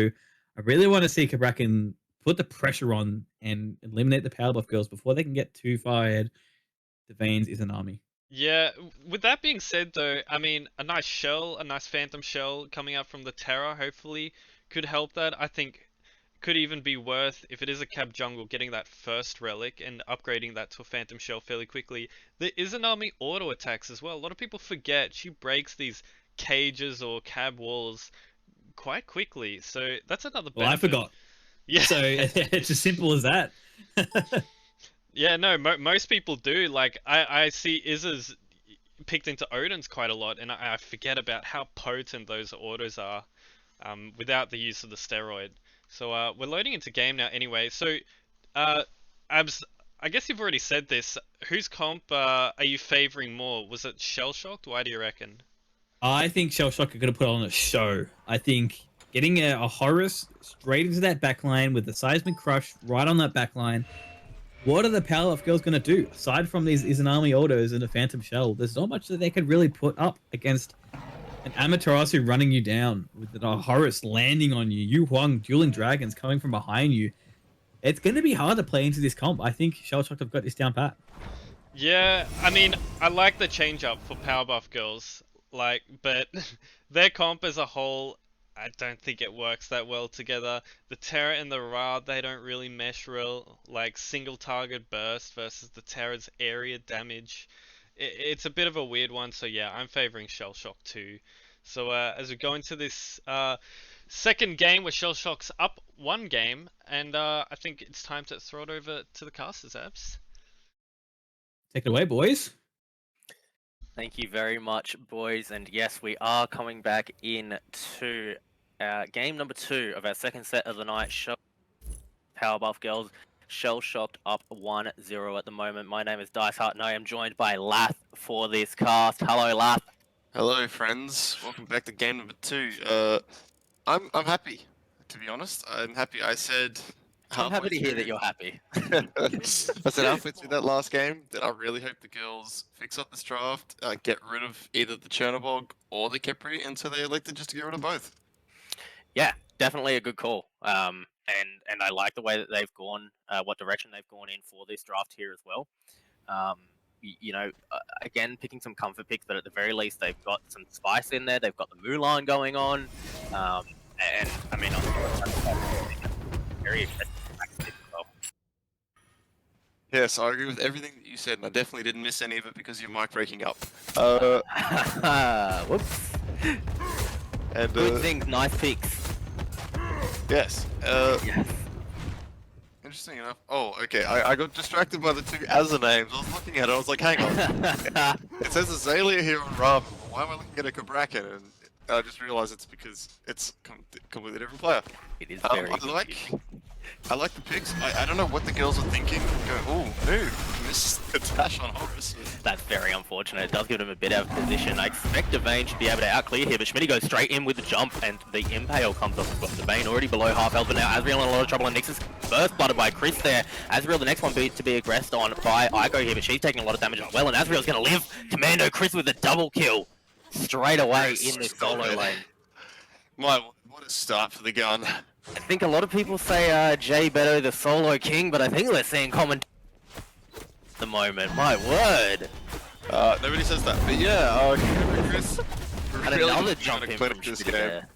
I really want to see Cabrakan put the pressure on and eliminate the Powerbuff girls before they can get too far ahead. The Veins is an army. Yeah, with that being said though, I mean, a nice shell, a nice phantom shell coming out from the Terra hopefully could help that. I think could even be worth, if it is a cab jungle, getting that first relic and upgrading that to a phantom shell fairly quickly. There is an army auto attacks as well. A lot of people forget she breaks these cages or cab walls quite quickly, so that's another benefit. Well, I forgot. Yeah. So it's as simple as that. Yeah, no, most people do. Like, I see Izz's picked into Odin's quite a lot, and I forget about how potent those autos are without the use of the steroid. So we're loading into game now anyway. So, Abs, I guess you've already said this. Whose comp are you favoring more? Was it Shell Shocked? Why do you reckon? I think Shell Shock are going to put on a show. I think getting a Horus straight into that backline with the Seismic Crush right on that backline. What are the Powerbuff girls going to do? Aside from these Izanami autos and a Phantom Shell, there's not much that they could really put up against an Amaterasu running you down with the Horus landing on you, Yu Huang dueling dragons coming from behind you. It's going to be hard to play into this comp. I think Shell Shock have got this down pat. Yeah, I mean, I like the change up for Powerbuff girls, like, but their comp as a whole, I don't think it works that well together. The Terra and the Ra, they don't really mesh real, like single target burst versus the Terra's area damage. It's a bit of a weird one, so yeah, I'm favoring Shell Shock too. So as we go into this second game where Shell Shock's up one game, and I think it's time to throw it over to the casters, Abs. Take it away, boys. Thank you very much, boys. And yes, we are coming back into game number 2 of our second set of the night. Powerbuff girls, Shell Shocked up 1-0 at the moment. My name is Dicehart, and I am joined by Lath for this cast. Hello, Lath. Hello, friends. Welcome back to game number 2. I'm happy, to be honest. I'm happy. I said. I'm happy to hear that you're happy. I said halfway through that last game that I really hope the girls fix up this draft, get rid of either the Chernobog or the Kepri, and so they elected just to get rid of both. Yeah, definitely a good call. And I like the way that they've gone, what direction they've gone in for this draft here as well. You know, again, picking some comfort picks, but at the very least, they've got some spice in there. They've got the Mulan going on. And I mean, very aggressive. Yes, I agree with everything that you said, and I definitely didn't miss any of it because of your mic breaking up. Whoops. And, Good things, nice picks. Yes. Yes. Interesting enough. Oh, okay. I got distracted by the two Azza names. I was looking at it. I was like, hang on. It says Azalea here on Raven. Why am I looking at a Cabrakan? And I just realized it's because it's a completely different player. It is very I like the picks. I don't know what the girls are thinking. Go, no, missed the dash on Horus. That's very unfortunate. It does give him a bit out of position. I expect Devane should be able to outclear here, but Schmitty goes straight in with the jump, and the Impale comes off as well. Devane already below half health, but now Azrael in a lot of trouble, and Nyx is first blooded by Chris there. Azrael, the next one to be aggressed on by Ico here, but she's taking a lot of damage as well, and Azrael's going to live. Commando Chris with a double kill straight away in this solo lane. My, what a start for the gun. I think a lot of people say Jay Beto the solo king, but I think we're seeing common at the moment. My word. Nobody says that, but yeah, Chris And really another trying jump to in clip from this Schmitty game. there.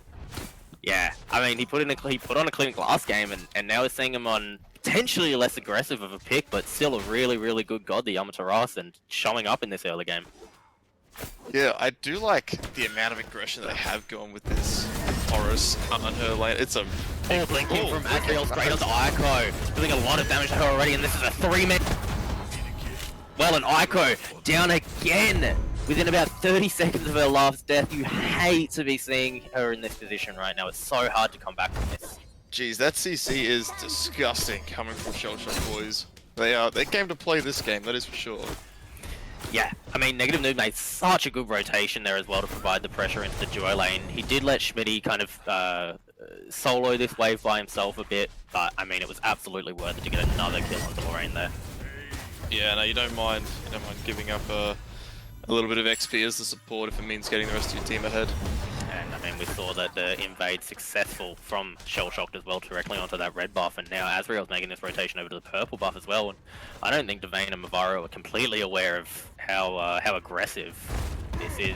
Yeah, I mean, he put on a clean glass game, and now we're seeing him on potentially less aggressive of a pick, but still a really, really good god, the Amaterasu, and showing up in this early game. Yeah, I do like the amount of aggression that they have going with this Horus on her lane. It's a All blinking from Azrael straight onto Ico, doing a lot of damage to her already, and this is a 3-minute. Well, and Ico down again within about 30 seconds of her last death. You hate to be seeing her in this position right now. It's so hard to come back from this. Jeez, that CC is disgusting coming from Shellshock boys. They came to play this game, that is for sure. Yeah, I mean, Negative Noob made such a good rotation there as well to provide the pressure into the duo lane. He did let Schmitty kind of solo this wave by himself a bit, but I mean, it was absolutely worth it to get another kill onto Lorraine there. Yeah, no, you don't mind giving up a little bit of XP as the support if it means getting the rest of your team ahead. And I mean, we saw that the invade successful from Shellshocked as well directly onto that red buff, and now Azrael's making this rotation over to the purple buff as well. And I don't think Devane and Mavaro are completely aware of how aggressive this is.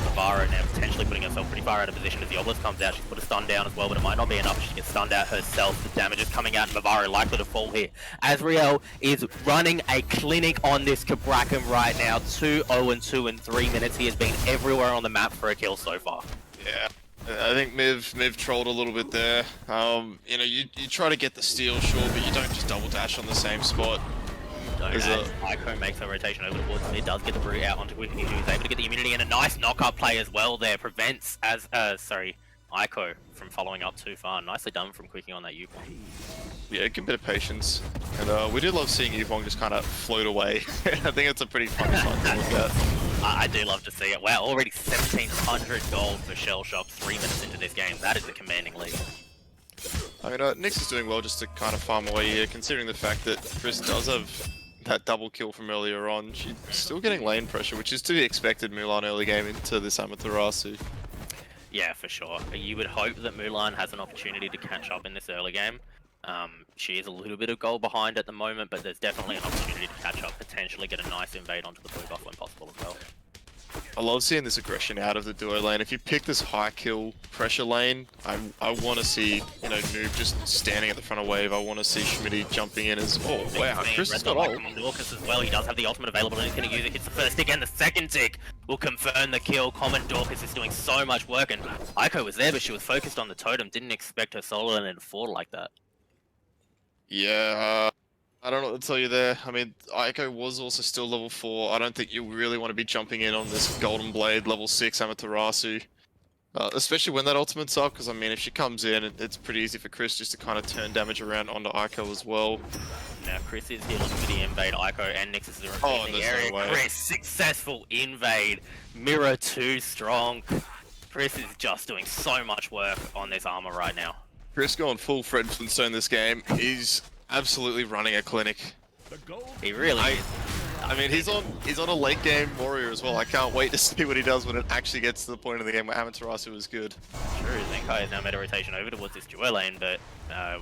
Mavaro now potentially putting herself pretty far out of position as the Obelisk comes out. She's put a stun down as well, but it might not be enough. She gets stunned out herself. The damage is coming out, and Mavaro likely to fall here. Azrael is running a clinic on this Cabrakan right now. 2-0-2 in 3 minutes. He has been everywhere on the map for a kill so far. Yeah, I think Miv trolled a little bit there. You know, you try to get the steal, sure, but you don't just double dash on the same spot. Ico makes a rotation over towards mid, does get the brute out onto Quickie, who's able to get the immunity, and a nice knock-up play as well there prevents Ico from following up too far. Nicely done from Quickie on that Yukong. Yeah, good bit of patience. And we did love seeing Yukong just kind of float away. I think it's a pretty funny sight to look at. I do love to see it. Wow, already 1,700 gold for Shellshock 3 minutes into this game. That is a commanding lead. I mean, Nyx is doing well just to kind of farm away here, considering the fact that Chris does have that double kill from earlier on. She's still getting lane pressure, which is to be expected Mulan early game into this Amaterasu. Yeah, for sure. You would hope that Mulan has an opportunity to catch up in this early game. She is a little bit of goal behind at the moment, but there's definitely an opportunity to catch up, potentially get a nice invade onto the blue buff when possible as well. I love seeing this aggression out of the duo lane. If you pick this high kill pressure lane, I want to see, you know, Noob just standing at the front of wave. I want to see Schmitty jumping in as, oh wow, Chris has got ult. Dorcas as well, he does have the ultimate available and he's going to use it. Hits the first tick and the second tick will confirm the kill. Common Dorcas is doing so much work, and Ico was there, but she was focused on the totem. Didn't expect her solo lane to fall like that. Yeah, I don't know what to tell you there. I mean, Ico was also still level 4. I don't think you really want to be jumping in on this Golden Blade level 6 Amaterasu. Especially when that ultimate's up, because I mean, if she comes in, it's pretty easy for Chris just to kind of turn damage around onto Ico as well. Now Chris is here looking for the invade. Ico and Nyx is in the area. No way. Chris, successful invade. Mirror 2 strong. Chris is just doing so much work on this armor right now. Chris going full Fred Flintstone this game. He's absolutely running a clinic. He really is. I mean, he's on a late game warrior as well. I can't wait to see what he does when it actually gets to the point of the game where Amaterasu is good. True, Zenkai has now made a rotation over towards this duo lane, but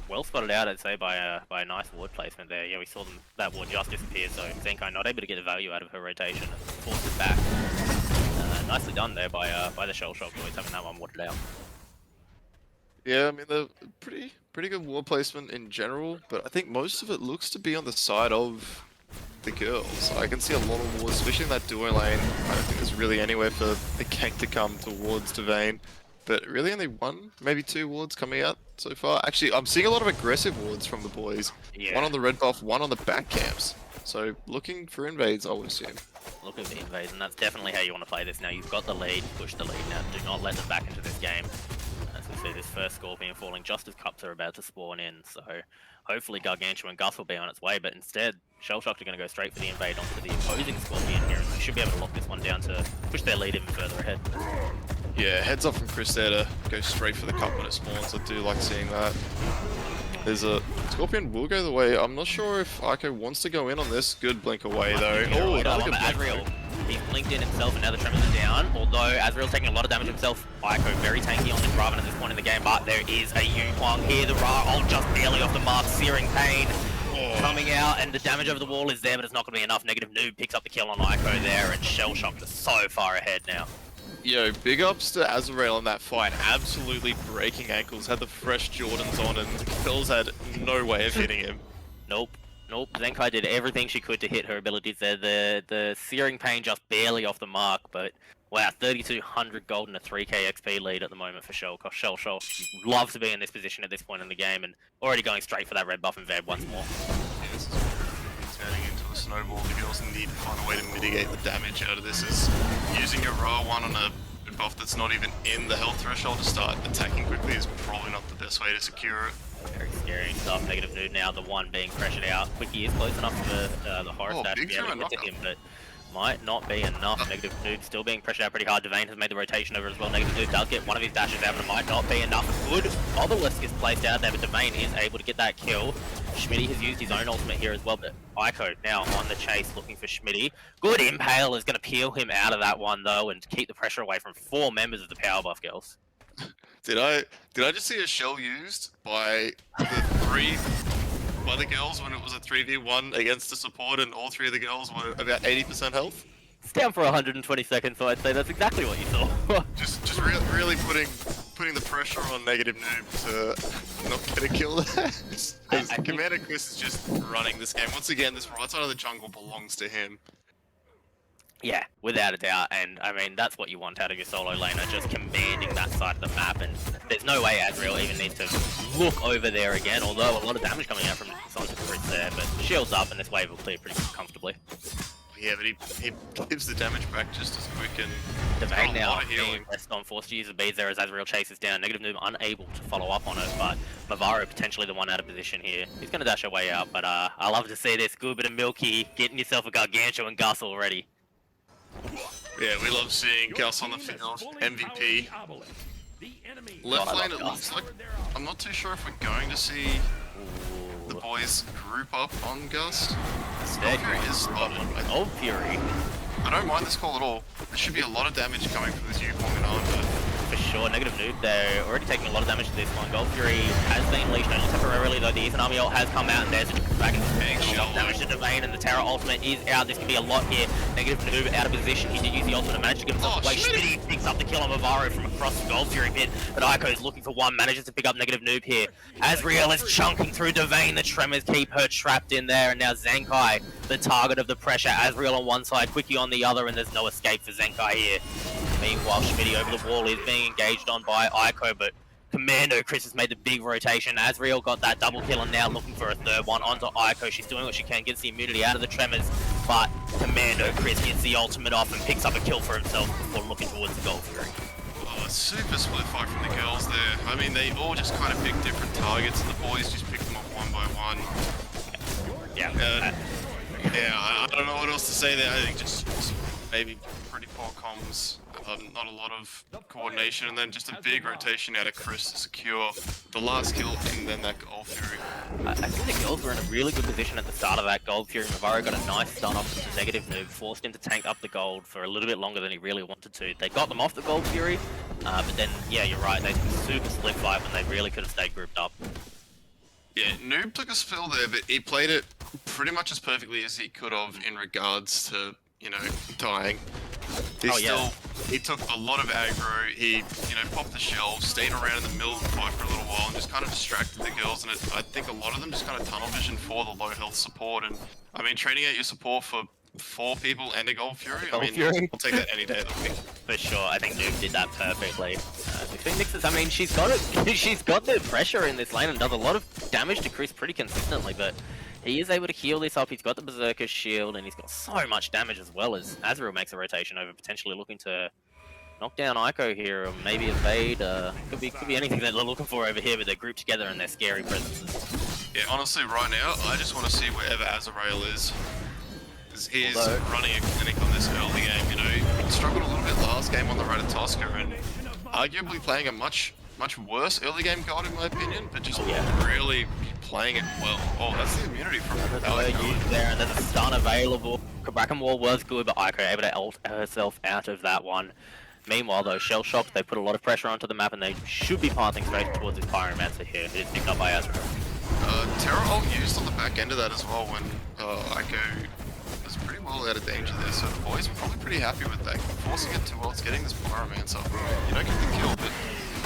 well spotted out, I'd say, by a nice ward placement there. Yeah, we saw that ward just disappear, so Zenkai not able to get the value out of her rotation and forced it back. Nicely done there by the Shellshock boys, having that one warded out. Yeah, I mean, they're pretty good ward placement in general, but I think most of it looks to be on the side of the girls. I can see a lot of wards, especially in that duo lane. I don't think there's really anywhere for the gank to come towards Devane, but really only one, maybe 2 wards coming out so far. Actually, I'm seeing a lot of aggressive wards from the boys. Yeah. One on the red buff, one on the back camps. So looking for invades, I would assume. Looking for invades, and that's definitely how you want to play this now. You've got the lead, push the lead now. Do not let them back into this game. As we see this first Scorpion falling just as Cups are about to spawn in, so hopefully Gargantua and Gus will be on its way, but instead, Shellshock are going to go straight for the invade onto the opposing Scorpion here, and they should be able to lock this one down to push their lead even further ahead. Yeah, heads up from Chris there to go straight for the cup when it spawns. I do like seeing that. There's a Scorpion will go the way. I'm not sure if Ico wants to go in on this. Good blink away though. Oh, another good Azrael. He's blinked in himself and now the Tremors are down. Although Azrael's taking a lot of damage himself. Ico very tanky on this Raven at this point in the game, but there is a Yukong here. The Ra just barely off the mark, searing pain. Coming out, and the damage over the wall is there, but it's not going to be enough. Negative Noob picks up the kill on Ico there, and Shellshock is so far ahead now. Yo, big ups to Azrael in that fight. Absolutely breaking ankles. Had the fresh Jordans on, and Girlz had no way of hitting him. Nope. Zenkai did everything she could to hit her abilities there. The Searing Pain just barely off the mark, but wow, 3,200 gold and a 3k XP lead at the moment for Shell. Shell love to be in this position at this point in the game, and already going straight for that red buff and Veb once more. Yeah, this is turning into a snowball. The Girlz need to find a way to mitigate the damage out of this. Is using your raw one on a buff that's not even in the health threshold to start attacking quickly is probably not the best way to secure it. Very scary stuff. Negative Nude now, the one being pressured out. Quickie is close enough for the horror stat to be able to get to him, but might not be enough. Negative Nude still being pressured out pretty hard. Devane has made the rotation over as well. Negative Nude does get one of his dashes out, but it might not be enough. Good Obelisk is placed out there, but Devane is able to get that kill. Schmitty has used his own ultimate here as well, but Ico now on the chase looking for Schmitty. Good Impale is going to peel him out of that one though, and keep the pressure away from 4 members of the Powerbuff Girls. Did I just see a shell used by the Girlz when it was a 3v1 against a support and all 3 of the Girls were about 80% health? It's down for 120 seconds, so I'd say that's exactly what you saw. just really putting the pressure on Negative Noob to not get a kill there. Commander Chris is just running this game. Once again, this right side of the jungle belongs to him. Yeah, without a doubt, and I mean, that's what you want out of your solo laner, just commanding that side of the map, and there's no way Azrael even needs to look over there again, although a lot of damage coming out from Sonic Chris there, but shields up and this wave will clear pretty comfortably. Yeah, but he gives the damage back just as quick, and Devane now being pressed on, forced to use the beads there as Azrael chases down. Negative Noob unable to follow up on it, but Mavaro potentially the one out of position here. He's going to dash away out, but I love to see this. Good bit of Milky, getting yourself a Gargantuan Gus already. Yeah, we love seeing Gus on the field, MVP. Left lane, it looks like, I'm not too sure if we're going to see the boys group up on Gus. Fury is spotted. Gold Fury. I don't mind this call at all. There should be a lot of damage coming from this Yukong and Armor. For sure, Negative Noob, they're already taking a lot of damage to this one. Gold Fury has been leashed only temporarily, though the Ethan Army ult has come out, and there's a dragon damage to Devane, and the Terra ultimate is out. This can be a lot here. Negative Noob out of position. He did use the ultimate to manage to get himself away. Schmitty picks up the kill on Mavaro from across the Gold Fury pit, but Ico is looking for one, manages to pick up Negative Noob here. Azrael is chunking through Devane. The Tremors keep her trapped in there, and now Zenkai, the target of the pressure. Azrael on one side, Quickie on the other, and there's no escape for Zenkai here. Meanwhile, Schmitty over the wall is being engaged on by Ico, but Commando Chris has made the big rotation. Azrael got that double kill and now looking for a third one onto Ico. She's doing what she can, gets the immunity out of the Tremors, but Commando Chris gets the ultimate off and picks up a kill for himself before looking towards the Gold Fury. Oh, super split fight from the Girlz there. I mean, they all just kind of pick different targets, and the boys just pick them off one by one. Yeah. Yeah, I don't know what else to say there. I think just maybe pretty poor comms, not a lot of coordination, and then just a big rotation out of Chris to secure the last kill and then that Gold Fury. I think the Girls were in a really good position at the start of that Gold Fury. Mavaro got a nice stun off into Negative Noob, forced him to tank up the gold for a little bit longer than he really wanted to. They got them off the Gold Fury, but then, yeah, you're right, they took a super split fight when they really could have stayed grouped up. Yeah, Noob took a spill there, but he played it pretty much as perfectly as he could have in regards to, you know, dying. He took a lot of aggro, he, you know, popped the shell, stayed around in the middle of the fight for a little while and just kind of distracted the Girls, and I think a lot of them just kind of tunnel vision for the low health support, and I mean, training out your support for 4 people and a Gold Fury, I'll take that any day of the week. For sure, I think Noob did that perfectly. The Phoenix is, I mean, she's got the pressure in this lane and does a lot of damage to Chris pretty consistently, but he is able to heal this up. He's got the Berserker shield and he's got so much damage as well as Azrael makes a rotation over, potentially looking to knock down Ico here, or maybe evade. Could be anything that they're looking for over here, but they're grouped together and they're scary presences. Yeah, honestly, right now, I just want to see wherever Azrael is. He is running a clinic on this early game, you know. He struggled a little bit last game on the Ratatoska and arguably playing a much worse early game god in my opinion, but just really playing it well. Oh, that's the immunity from there, and there's a stun available. Bracken Wall was good, but Ico able to ult herself out of that one. Meanwhile though, Shell Shock, they put a lot of pressure onto the map and they should be pathing straight towards his Pyromancer here. It is picked up by Azrael. Terra ult used on the back end of that as well when Ico was pretty well out of danger there, so the boys are probably pretty happy with that. Forcing it too well, it's getting this Pyromancer. You don't get the kill, but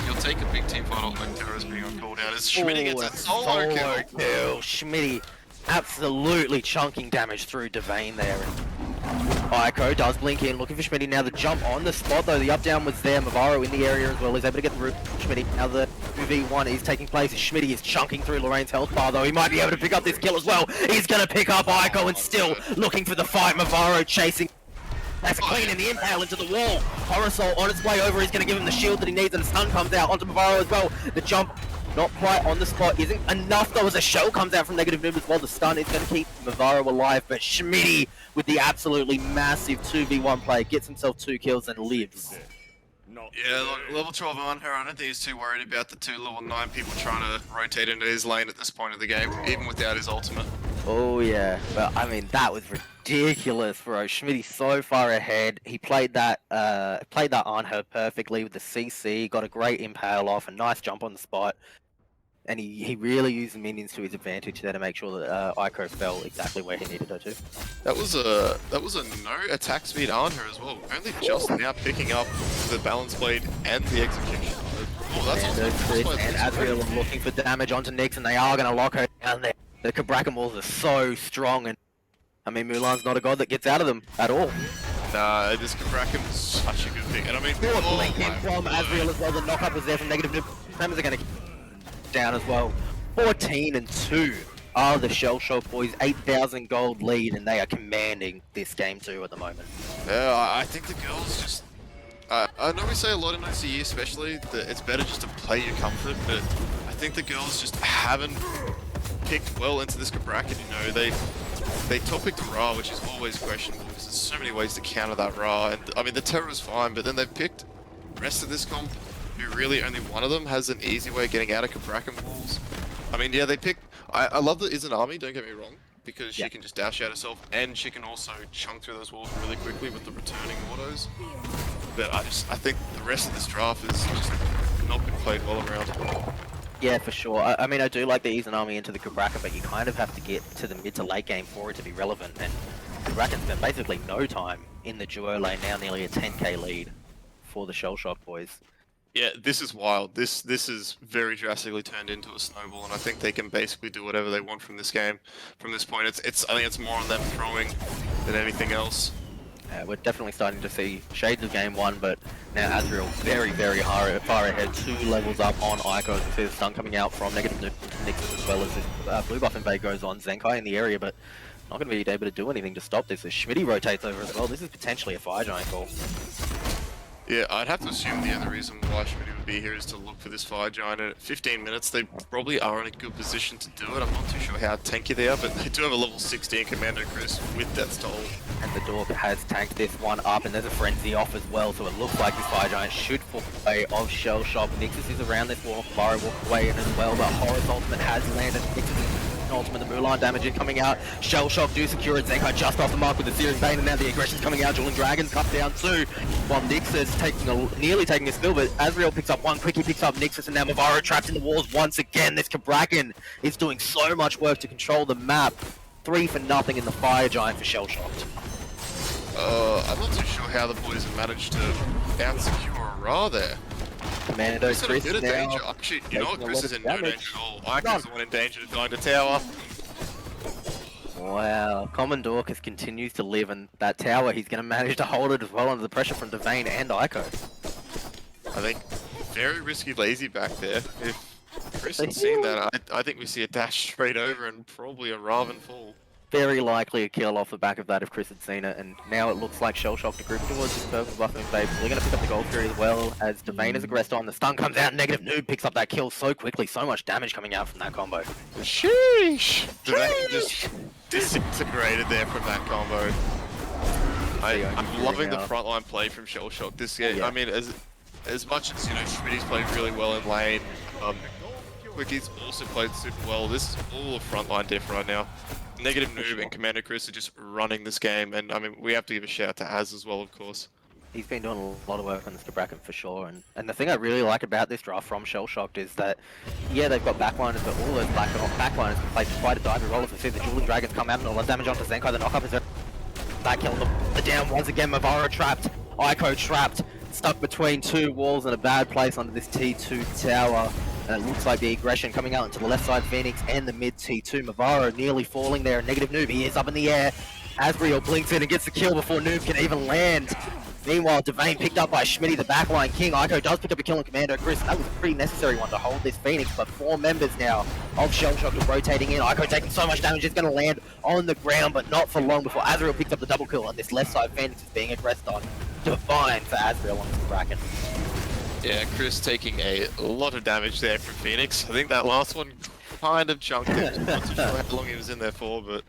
you'll take a big team fight on like Terra's being on cooldown as Schmitty gets a solo kill. Schmitty absolutely chunking damage through Devane there. Ico does blink in, looking for Schmitty. Now the jump on the spot though, the up down was there. Mavaro in the area as well, he's able to get the root Schmitty. Now the 2v1 is taking place. Schmitty is chunking through Lorraine's health bar though. He might be able to pick up this kill as well. He's gonna pick up Ico and still looking for the fight. Mavaro chasing. That's a clean in the impale into the wall. Horrorsoul on its way over, he's gonna give him the shield that he needs and the stun comes out onto Mavaro as well. The jump not quite on the spot isn't enough though as a shell comes out from Negative Noob as well. The stun is going to keep Mavaro alive, but Schmitty with the absolutely massive 2v1 play gets himself 2 kills and lives. Yeah, look, level 12 on her, I don't think he's too worried about the 2 level 9 people trying to rotate into his lane at this point of the game, even without his ultimate. Oh yeah, but I mean that was ridiculous, bro. Schmitty so far ahead. He played that on her perfectly with the CC, got a great impale off, a nice jump on the spot. And he really used the minions to his advantage there to make sure that Ico fell exactly where he needed her to. That was a no attack speed on her as well. Only just now picking up the balance blade and the execution. Oh, that's Chris and Azrael are looking for damage onto Nyx, and they are going to lock her down there. The Cabrakan walls are so strong, and I mean Mulan's not a god that gets out of them at all. Nah, this Cabrakan is such a good pick, and I mean, blink in from Azrael as well. The knock up was there from Negative Noob. Members are going to down as well. 14-2 are the Shell Shock boys. 8,000 gold lead, and they are commanding this game too at the moment. Yeah, I think the girls just. I know we say a lot in OCE, especially that it's better just to play your comfort, but I think the girls just haven't picked well into this Cabrakan. You know, they top picked Ra, which is always questionable because there's so many ways to counter that Ra. And I mean, the Terror's fine, but then they've picked the rest of this comp. Who really only one of them has an easy way of getting out of Cabrakan walls. I mean, yeah, they pick. I love that Izanami, don't get me wrong, because she can just dash out herself, and she can also chunk through those walls really quickly with the returning autos. But I think the rest of this draft is just not been played well around. Yeah, for sure. I mean, I do like the Izanami into the Cabrakan, but you kind of have to get to the mid to late game for it to be relevant. And Cabrakan spent basically no time in the duo lane, now nearly a 10k lead for the Shell Shock boys. Yeah, this is wild. This is very drastically turned into a snowball, and I think they can basically do whatever they want from this game. From this point, I think it's more on them throwing than anything else. We're definitely starting to see shades of game 1, but now Azrael very, very far ahead, 2 levels up on Ico. As we see the stun coming out from Negative Nixus as well as this blue buff invade goes on. Zenkai in the area, but not going to be able to do anything to stop this as Schmitty rotates over as well. This is potentially a Fire Giant call. Yeah, I'd have to assume the other reason why Schmitty would be here is to look for this Fire Giant. And at 15 minutes, they probably are in a good position to do it. I'm not too sure how tanky they are, but they do have a level 16 Commando Chris with Death's Toll. And the Dork has tanked this one up, and there's a Frenzy off as well, so it looks like this Fire Giant should fall away of Shell Shock. Nixus is around this wall, Maro walked away in as well, but Horror's ultimate has landed. Nixus is ultimate, the Mulan damage is coming out. Shell Shock do secure it. Zenkai just off the mark with the Searing Bane, and now the aggression's coming out. Dueling Dragons cut down 2, while Nixus nearly taking a spill, but Azrael picks up 1 quick, he picks up Nixus, and now Mavaro trapped in the walls once again. This Cabrakan is doing so much work to control the map. 3 for nothing in the Fire Giant for Shell Shock. I'm not too sure how the boys have managed to out-secure a Ra there. Commando He's in a Chris bit of now danger. Actually, you know what? Chris is in no danger at all. Ico's the one in danger to dying to tower. Wow, Common Dorcas continues to live, and that tower, he's going to manage to hold it as well under the pressure from Devane and Ico. I think very risky lazy back there. If Chris had seen that, I think we see a dash straight over and probably a Raven fall. Very likely a kill off the back of that if Chris had seen it, and now it looks like Shell Shock to group towards this purple buff invade. We're going to pick up the Gold Fury as well, as Devane is aggressed on. The stun comes out, Negative Noob picks up that kill so quickly, so much damage coming out from that combo. Sheesh! Devane just disintegrated there from that combo. I'm loving the frontline play from Shell Shock this game. I mean, as much as, you know, Schmitty's played really well in lane, Wiki's also played super well. This is all a frontline diff right now. Negative Noob and Commander Chris are just running this game, and I mean, we have to give a shout out to Az as well, of course. He's been doing a lot of work on this Cabrakan for sure, and the thing I really like about this draft from Shell Shocked is that, yeah, they've got backliners, but all those backliners can play quite a diving role. If we see the Dueling Dragons come out and all the damage onto Zenkai, the knock-up is that kill. The down once again, Mavara trapped, Ico trapped, stuck between two walls in a bad place under this T2 tower. And it looks like the aggression coming out into the left side, Phoenix and the mid T2. Mavara nearly falling there. Negative Noob, he is up in the air. Asriel blinks in and gets the kill before Noob can even land. Meanwhile, Devane picked up by Schmitty, the backline king. Ico does pick up a kill on Commando Chris, and that was a pretty necessary one to hold this Phoenix, but 4 members now of Shell Shock are rotating in. Ico taking so much damage, it's going to land on the ground, but not for long before Asriel picks up the double kill, and this left side Phoenix is being aggressed on. Divine for Asriel on this Kraken. Yeah, Chris taking a lot of damage there from Phoenix. I think that last one kind of chunked him. Not too sure how long he was in there for, but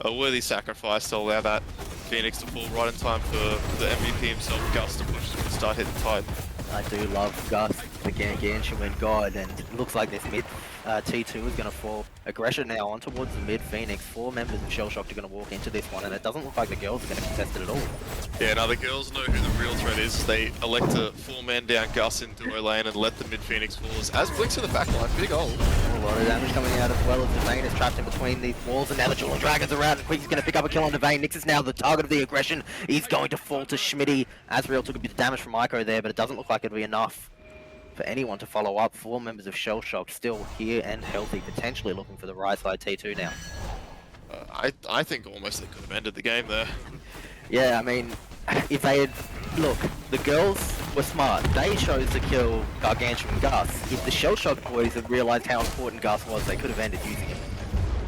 a worthy sacrifice to allow that Phoenix to fall right in time for the MVP himself, Gus, to push him and start hitting tight. I do love Gus, the Gargantuan god, and it looks like this mid T2 is going to fall. Aggression now on towards the mid Phoenix. 4 members of Shell Shock are going to walk into this one, and it doesn't look like the girls are going to contest it at all. Yeah, now the girls know who the real threat is. They elect to 4-man down Gus in duo lane and let the mid Phoenix falls. As Blinks in the backline, big ult. A lot of damage coming out as well as Devane is trapped in between these walls, and now the Jewel Dragon's around, and Quick's going to pick up a kill on Devane. Nix is now the target of the aggression. He's going to fall to Schmitty. Asriel took a bit of damage from Ico there, but it doesn't look like it'll be enough for anyone to follow up. 4 members of Shell Shock still here and healthy, potentially looking for the right side T2 now. I think almost they could have ended the game there. Yeah, I mean, if they had... Look, the girls were smart. They chose to kill Gargantuan Gus. If the Shell Shock boys had realised how important Gus was, they could have ended using him.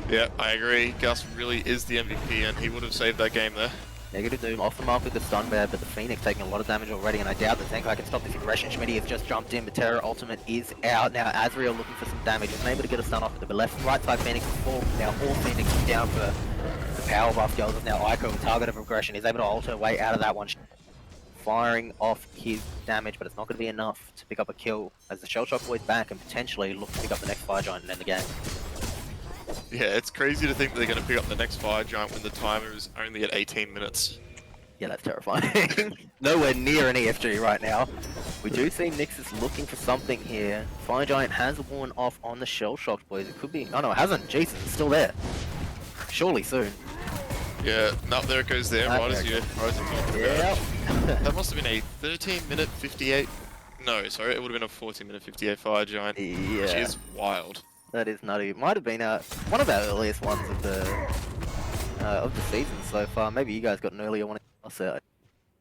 Yeah, I agree. Gus really is the MVP and he would have saved that game there. Negative Doom off the mark with the stun bear, but the Phoenix taking a lot of damage already, and I doubt that Zenkai can stop this aggression. Schmitty has just jumped in, but Terror Ultimate is out. Now Asriel looking for some damage, is able to get a stun off to the left and right side. Phoenix is full. Now all Phoenix is down for the Powerbuff. Girlz. Now Ico, the target of aggression, is able to ult her way out of that one. Firing off his damage, but it's not going to be enough to pick up a kill as the Shell Shock boys back and potentially look to pick up the next Fire Giant and end the game. Yeah, it's crazy to think they're going to pick up the next Fire Giant when the timer is only at 18 minutes. Yeah, that's terrifying. Nowhere near an EFG right now. We do see Nixus looking for something here. Fire Giant has worn off on the Shell Shock boys. It could be... Oh no, it hasn't. Jesus, it's still there. Surely soon. Yeah, no, there it goes there, right as you're talking about. Yep. That must have been a 13-minute 58... No, sorry, it would have been a 14-minute 58 Fire Giant, which Yeah, is wild. that is nutty. It might have been one of our earliest ones of the season so far. Maybe you guys got an earlier one. I'll say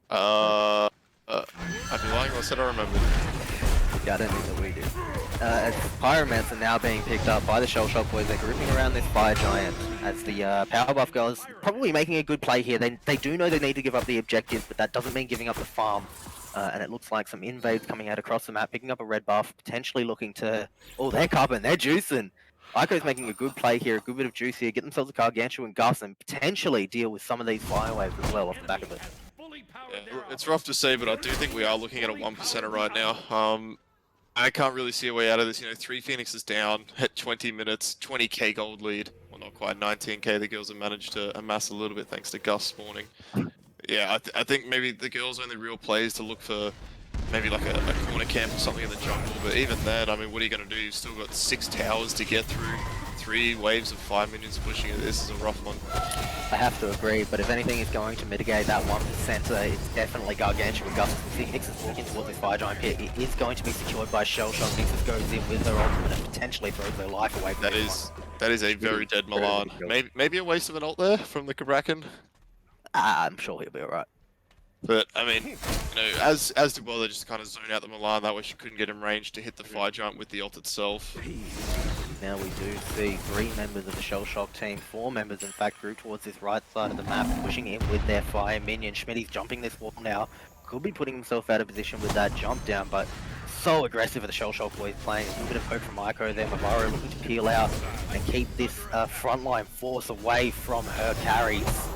I'd be lying if I said I remembered. Yeah, I don't think that we do. As Pyromancer are now being picked up by the Shell Shock boys, they're grouping around this Fire Giant as the Powerbuff girls probably making a good play here. They do know they need to give up the objectives, but that doesn't mean giving up the farm. And it looks like some invades coming out across the map, picking up a red buff, potentially looking to... Oh, they're cupping, they're juicing. Ico's making a good play here, a good bit of juice here, get themselves a Gargantuan Gus and potentially deal with some of these fire waves as well off the back of it. Yeah, it's rough to say, but I do think we are looking at a 1%er right now. I can't really see a way out of this. You know, 3 Phoenixes down, hit 20 minutes, 20k gold lead. Well, not quite 19k. The girls have managed to amass a little bit thanks to Gus spawning. Yeah, I think maybe the girls' only real play is to look for maybe like a corner camp or something in the jungle. But even then, I mean, what are you going to do? You've still got 6 towers to get through, 3 waves of 5 minions pushing it. This is a rough one. I have to agree, but if anything is going to mitigate that 1%, it's definitely Gargantuan Gus. Nixus is walking towards this Fire Giant pit. It is going to be secured by Shell Shock. Nixus goes in with her ultimate and potentially throws their life away from That is a very dead Milan. Maybe a waste of an ult there from the Kraken. I'm sure he'll be alright. But, I mean, you know, as did well, they just kind of zone out the Milan, that way she couldn't get in range to hit the Fire Giant with the ult itself. Now we do see 3 members of the Shell Shock team, 4 members in fact, group towards this right side of the map, pushing in with their fire minion. Schmitty's jumping this wall now, could be putting himself out of position with that jump down, but so aggressive are the Shell Shock boys playing. A little bit of hope from Ico there. Mavara looking to peel out and keep this frontline force away from her carries.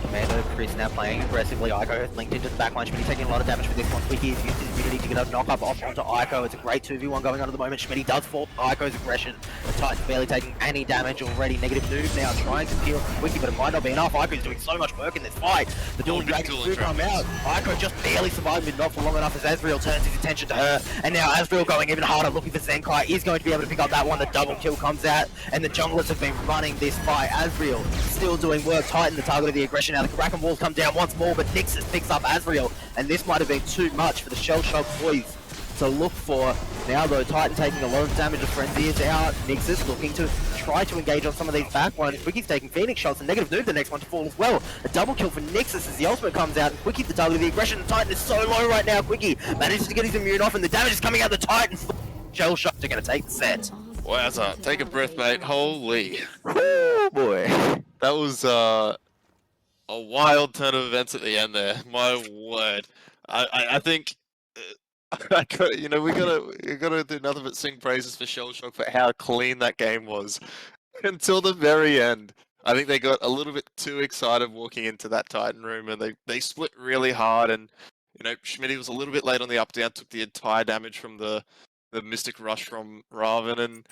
Commando Chris now playing aggressively. Ico linked into the backline. Schmitty taking a lot of damage for this one. Quickie has used his immunity to get a knock up off onto Ico. It's a great 2v1 going on at the moment. Schmitty does fall. Ico's aggression. The Titans barely taking any damage already. Negative noob now trying to peel Wiki, but it might not be enough. Ico's doing so much work in this fight. The Dueling Dragons do come out. Ico just barely survived mid, not for long enough as Azriel turns his attention to her. And now Azriel going even harder, looking for Zenkai. Is going to be able to pick up that one. The double kill comes out, and the junglers have been running this fight. Azriel still doing work. Titan, the target of the aggression. Now the Kraken walls come down once more, but Nixus picks up Azriel, and this might have been too much for the Shell Shock boys to look for. Now though, Titan taking a lot of damage, the Frenzy is out. Nixus looking to try to engage on some of these back ones. Quickie's taking Phoenix shots, and Negative Noob the next one to fall as well. A double kill for Nixus as the ultimate comes out, and Quickie the target of the aggression. The Titan is so low right now. Quickie manages to get his immune off, and the damage is coming out. The Titans Shell Shots are going to take the set. Wowza, take a breath, mate. Holy. Woo, boy. That was a wild turn of events at the end there. My word. I think you know, we gotta do nothing but sing praises for Shell Shock for how clean that game was until the very end. I think they got a little bit too excited walking into that Titan room, and they split really hard. And you know, Schmitty was a little bit late on the up down, took the entire damage from the Mystic Rush from Raven, and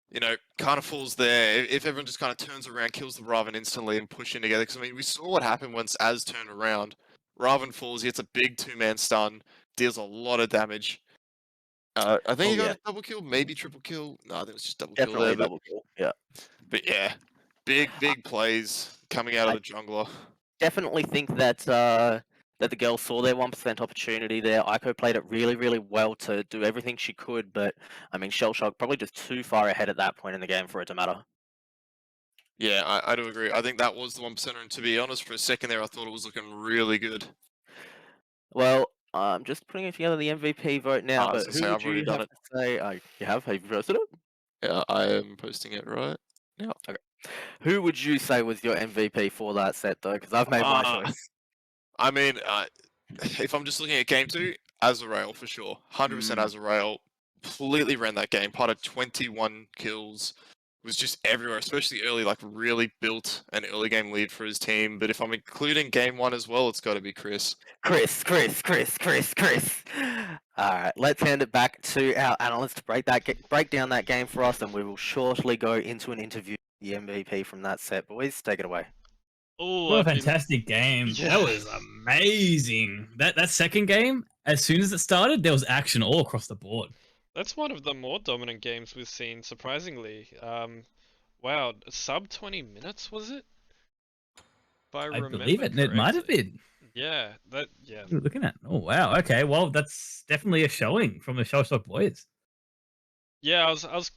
you know, kind of falls there. If everyone just kind of turns around, kills the Raven instantly, and push in together. Because I mean, we saw what happened once Az turned around. Raven falls, he gets a big 2-man stun, deals a lot of damage. I think he got a double kill, maybe triple kill. No, I think it was just double kill there. Double kill, yeah. But yeah, big plays coming out of the jungler. Definitely think that that the girls saw their 1% opportunity there. Ico played it really, really well to do everything she could, but I mean, Shell Shock probably just too far ahead at that point in the game for it to matter. Yeah, I do agree. I think that was the 1%er, and to be honest, for a second there, I thought it was looking really good. Well, I'm just putting together the MVP vote now, I was but gonna say, who I've would already you done have to say? You have? Have you posted it? Yeah, I am posting it right now. Okay. Who would you say was your MVP for that set, though? Because I've made my choice. I mean, if I'm just looking at game 2, Azrael for sure. 100% Azrael. Completely ran that game. Part of 21 kills. Was just everywhere, especially early, like really built an early game lead for his team. But if I'm including game 1 as well, it's got to be Chris. Chris. Alright, let's hand it back to our analyst to break down that game for us, and we will shortly go into an interview with the MVP from that set. Boys, take it away. Oh, What a fantastic game. Yeah. That was amazing. That second game, as soon as it started, there was action all across the board. That's one of the more dominant games we've seen, surprisingly. Wow, sub 20 minutes, was it? If I believe it. It might have been. Yeah, What are you looking at? Oh, wow. Okay, well, that's definitely a showing from the Shell Shock boys. Yeah, I was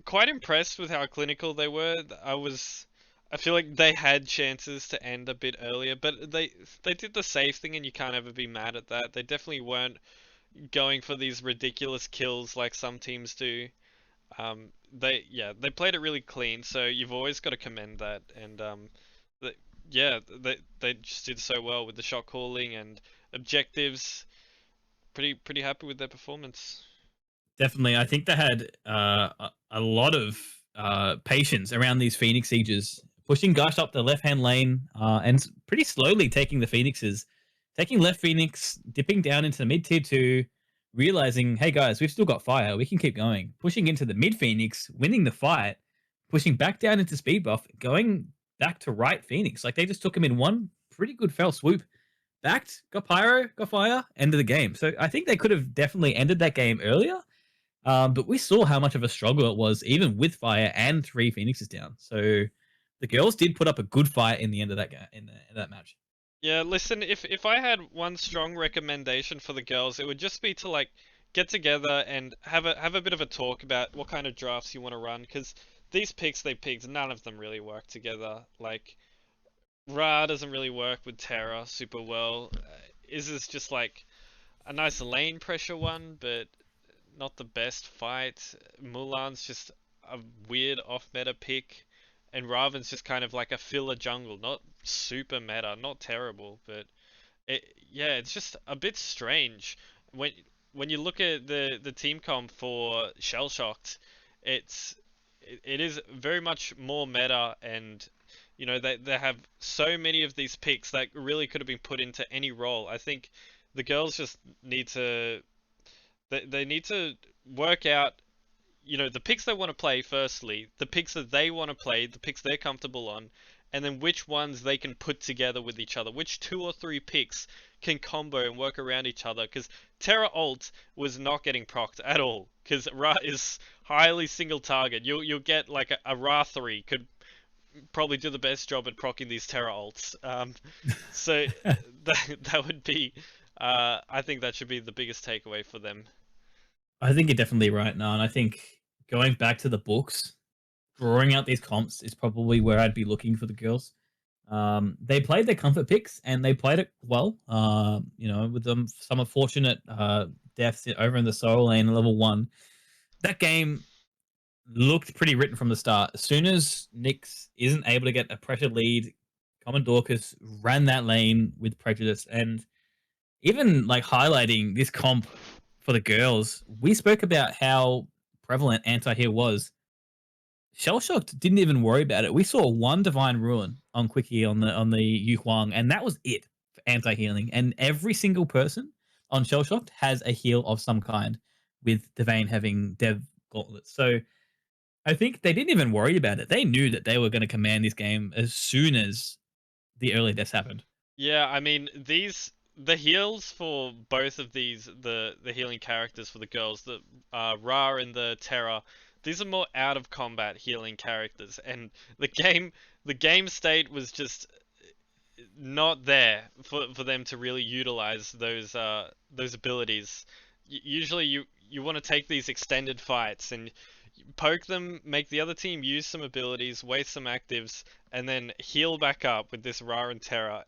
quite impressed with how clinical they were. I feel like they had chances to end a bit earlier, but they did the safe thing, and you can't ever be mad at that. They definitely weren't going for these ridiculous kills like some teams do. They played it really clean, so you've always got to commend that. And they just did so well with the shot calling and objectives. Pretty happy with their performance. Definitely, I think they had a lot of patience around these Phoenix sieges, pushing Gush up the left-hand lane and pretty slowly taking the Phoenixes. Taking left Phoenix, dipping down into the mid tier 2, realizing, hey guys, we've still got fire, we can keep going. Pushing into the mid Phoenix, winning the fight, pushing back down into speed buff, going back to right Phoenix. Like they just took him in one pretty good fell swoop. Backed, got pyro, got fire, end of the game. So I think they could have definitely ended that game earlier. But we saw how much of a struggle it was, even with fire and 3 Phoenixes down. So the girls did put up a good fight in the end of that game, in that match. Yeah, listen, if I had one strong recommendation for the girls, it would just be to like get together and have a bit of a talk about what kind of drafts you want to run, because these picks they picked, none of them really work together. Like Ra doesn't really work with Terra super well. Is just like a nice lane pressure one, but not the best fight. Mulan's just a weird off meta pick. And Raven's just kind of like a filler jungle, not super meta, not terrible, but it's just a bit strange. When you look at the team comp for Shell Shocked, it is very much more meta, and you know they have so many of these picks that really could have been put into any role. I think the girls just need to they need to work out you know, the picks they want to play firstly, the picks that they want to play, the picks they're comfortable on, and then which ones they can put together with each other. Which 2 or 3 picks can combo and work around each other, because Terra ult was not getting procced at all, because Ra is highly single target. You'll get like a Ra 3 could probably do the best job at proccing these Terra ults. So that would be, I think that should be the biggest takeaway for them. I think you're definitely right now, and I think going back to the books, drawing out these comps is probably where I'd be looking for the girls. They played their comfort picks and they played it well. You know, with them some unfortunate deaths over in the solo lane in level 1. That game looked pretty written from the start. As soon as Nyx isn't able to get a pressure lead, Common Dorcas ran that lane with prejudice, and even like highlighting this comp for the girls, we spoke about how prevalent anti-heal was. Shellshocked didn't even worry about it. We saw one Divine Ruin on Quickie on the Yu Huang, and that was it for anti-healing. And every single person on Shellshocked has a heal of some kind, with Devane having Dev Gauntlets. So I think they didn't even worry about it. They knew that they were going to command this game as soon as the early deaths happened. Yeah, I mean, the heals for both of these, the healing characters for the girls, the Ra and the Terra, these are more out of combat healing characters, and the game state was just not there for them to really utilize those abilities. Usually you want to take these extended fights and poke them, make the other team use some abilities, waste some actives, and then heal back up with this Ra and Terra.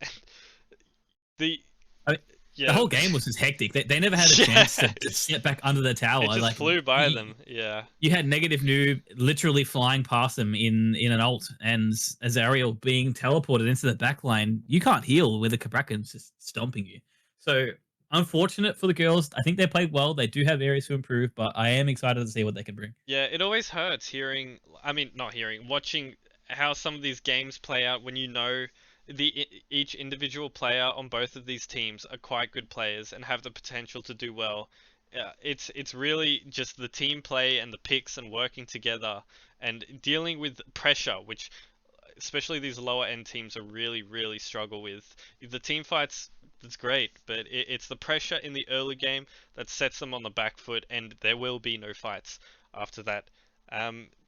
The I mean, yeah, the whole game was just hectic. They never had a Yeah. chance to step back under the tower. it just Like flew by them. Yeah. you had negative noob literally flying past them in an ult, and Azariel being teleported into the back line. You can't heal with a Cabrakan just stomping you. So unfortunate for the girls. I think they played well. They do have areas to improve, but I am excited to see what they can bring. Yeah, it always hurts hearing, I mean, not hearing, watching how some of these games play out when you know each individual player on both of these teams are quite good players and have the potential to do well. It's really just the team play and the picks and working together and dealing with pressure, which especially these lower end teams are really struggle with. The team fights, that's great, but it's the pressure in the early game that sets them on the back foot, and there will be no fights after that.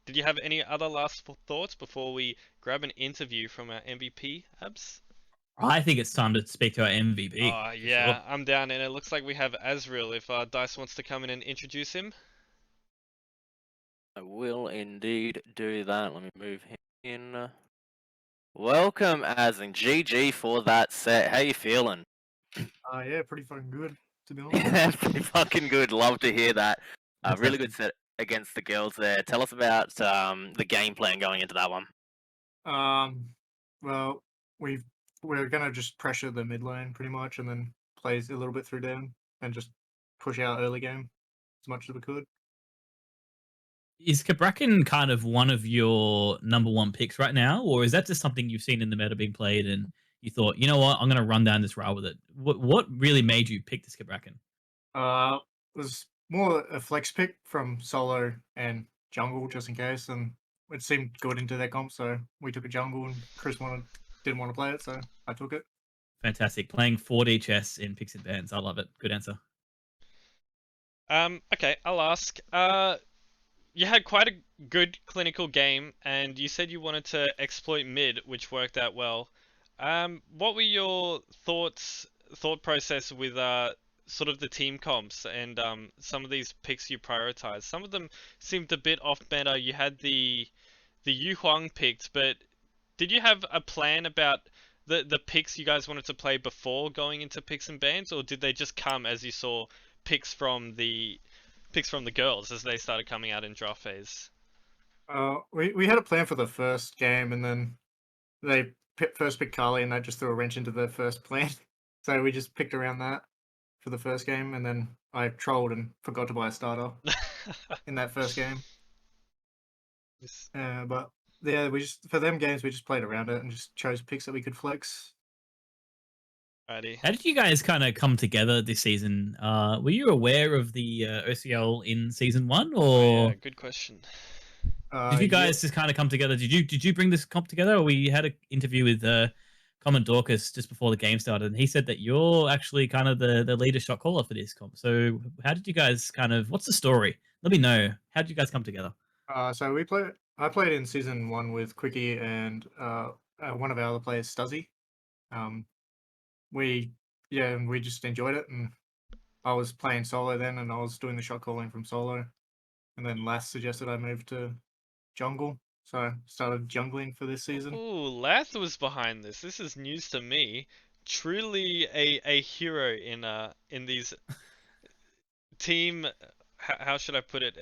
Did you have any other last thoughts before we grab an interview from our MVP, Abs? I think it's time to speak to our MVP. Yeah, Sure. I'm down, and it looks like we have Azrael. If Dice wants to come in and introduce him. I will indeed do that. Let me move him in. Welcome, Az, and GG for that set. How you feeling? Yeah, pretty fucking good, to be honest. Pretty fucking good. Love to hear that. That's Really good set against the girls there. Tell us about the game plan going into that one. Well, we're gonna just pressure the mid lane pretty much, and then play a little bit through down, and just push our early game as much as we could. Is Cabrakan kind of one of your number one picks right now, or is that just something you've seen in the meta being played and you thought, you know what, I'm going to run down this route with it? What really made you pick this Cabrakan? It was more a flex pick from solo and jungle just in case, and it seemed good into their comp, so we took a jungle, and Chris didn't want to play it, so I took it. Fantastic. Playing 4D chess in picks and bans. I love it. Good answer. Okay, I'll ask. You had quite a good clinical game, and you said you wanted to exploit mid, which worked out well. What were your thought process with sort of the team comps and some of these picks you prioritized? Some of them seemed a bit off meta. You had the Yu Huang picked, but did you have a plan about the picks you guys wanted to play before going into picks and bans, or did they just come as you saw picks from the girls as they started coming out in draft phase? We had a plan for the first game, and then they first picked Carly, and that just threw a wrench into their first plan. So we just picked around that for the first game, and then I trolled and forgot to buy a starter in that first game. But yeah, for them games we just played around it and just chose picks that we could flex. Alrighty. How did you guys kind of come together this season? Were you aware of the OCL in season 1, Oh, or yeah, good question. did you Yeah, guys just kind of come together? Did you bring this comp together, or we had an interview with Common Dorcas just before the game started, and he said that you're actually kind of the leader shot caller for this comp. So how did you guys kind of? What's the story? Let me know. How did you guys come together? so we played. I played in season 1 with Quickie and one of our other players, Stuzzy. We and we just enjoyed it, and I was playing solo then, and I was doing the shot calling from solo, and then Lass suggested I move to jungle, so I started jungling for this season. Ooh, Lath was behind this. This is news to me. Truly a hero in these team. How should I put it?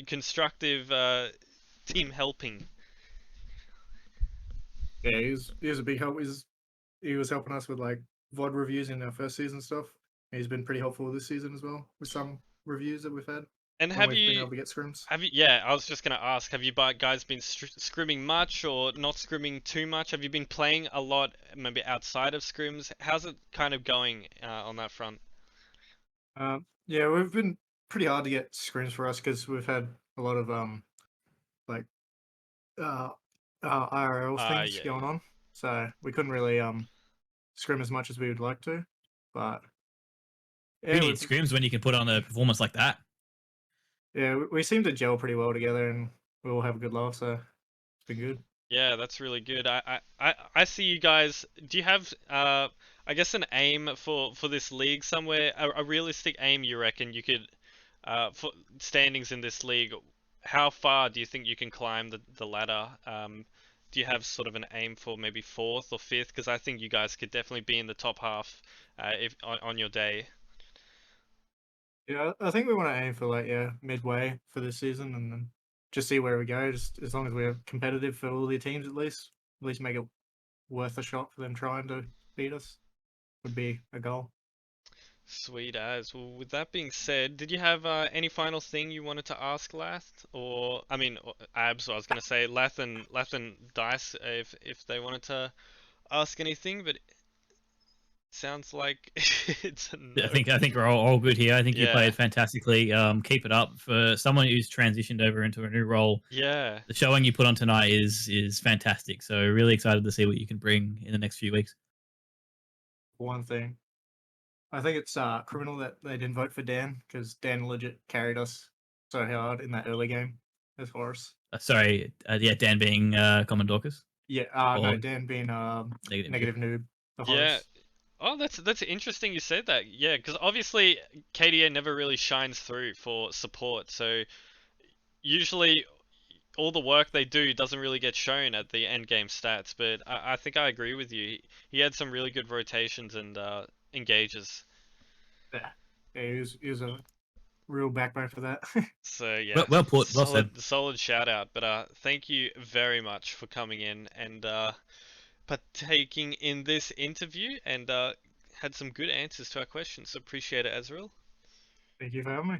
Constructive team helping. Yeah, he was a big help. He was helping us with like VOD reviews in our first season stuff. He's been pretty helpful this season as well with some reviews that we've had And when have we've been you able to get scrims. Yeah, I was just gonna ask, have you guys been scrimming much or not scrimming too much? Have you been playing a lot, maybe outside of scrims? How's it kind of going on that front? Yeah, we've been pretty hard to get scrims for us because we've had a lot of like uh, IRL things Yeah, going yeah. on, so we couldn't really scrim as much as we would like to. But Who yeah, needs scrims when you can put on a performance like that? we seem to gel pretty well together, and we all have a good laugh, so it's been good. Yeah, that's really good. I see you guys. Do you have I guess an aim for this league somewhere? A realistic aim you reckon you could for standings in this league? How far do you think you can climb the ladder? Do you have sort of an aim for maybe fourth or fifth? Because I think you guys could definitely be in the top half if on your day. Yeah, I think we want to aim for like midway for this season, and then just see where we go. Just as long as we're competitive for all the teams, at least make it worth a shot for them trying to beat us would be a goal. Sweet as. Well, with that being said, did you have any final thing you wanted to ask Lath? Or, I mean, Abs, I was going to say Lath and Dice if they wanted to ask anything, but it sounds like it's a no. I think we're all good here. I think you Yeah. played fantastically. Keep it up for someone who's transitioned over into a new role. Yeah. The showing you put on tonight is fantastic. So really excited to see what you can bring in the next few weeks. One thing, I think it's criminal that they didn't vote for Dan because Dan legit carried us so hard in that early game as Horus. Sorry, yeah, Dan being Common Dorcas. Yeah, Or no, Dan being negative. negative noob. The Yeah. Horus. Oh, that's interesting you said that. Yeah, because obviously KDA never really shines through for support, so usually all the work they do doesn't really get shown at the end game stats, but I think I agree with you. He had some really good rotations and engages. Yeah, he was a real backbone for that. So yeah, Well put. Well said. solid shout out. But thank you very much for coming in and partaking in this interview and had some good answers to our questions. So appreciate it, Azrael. Thank you for having me.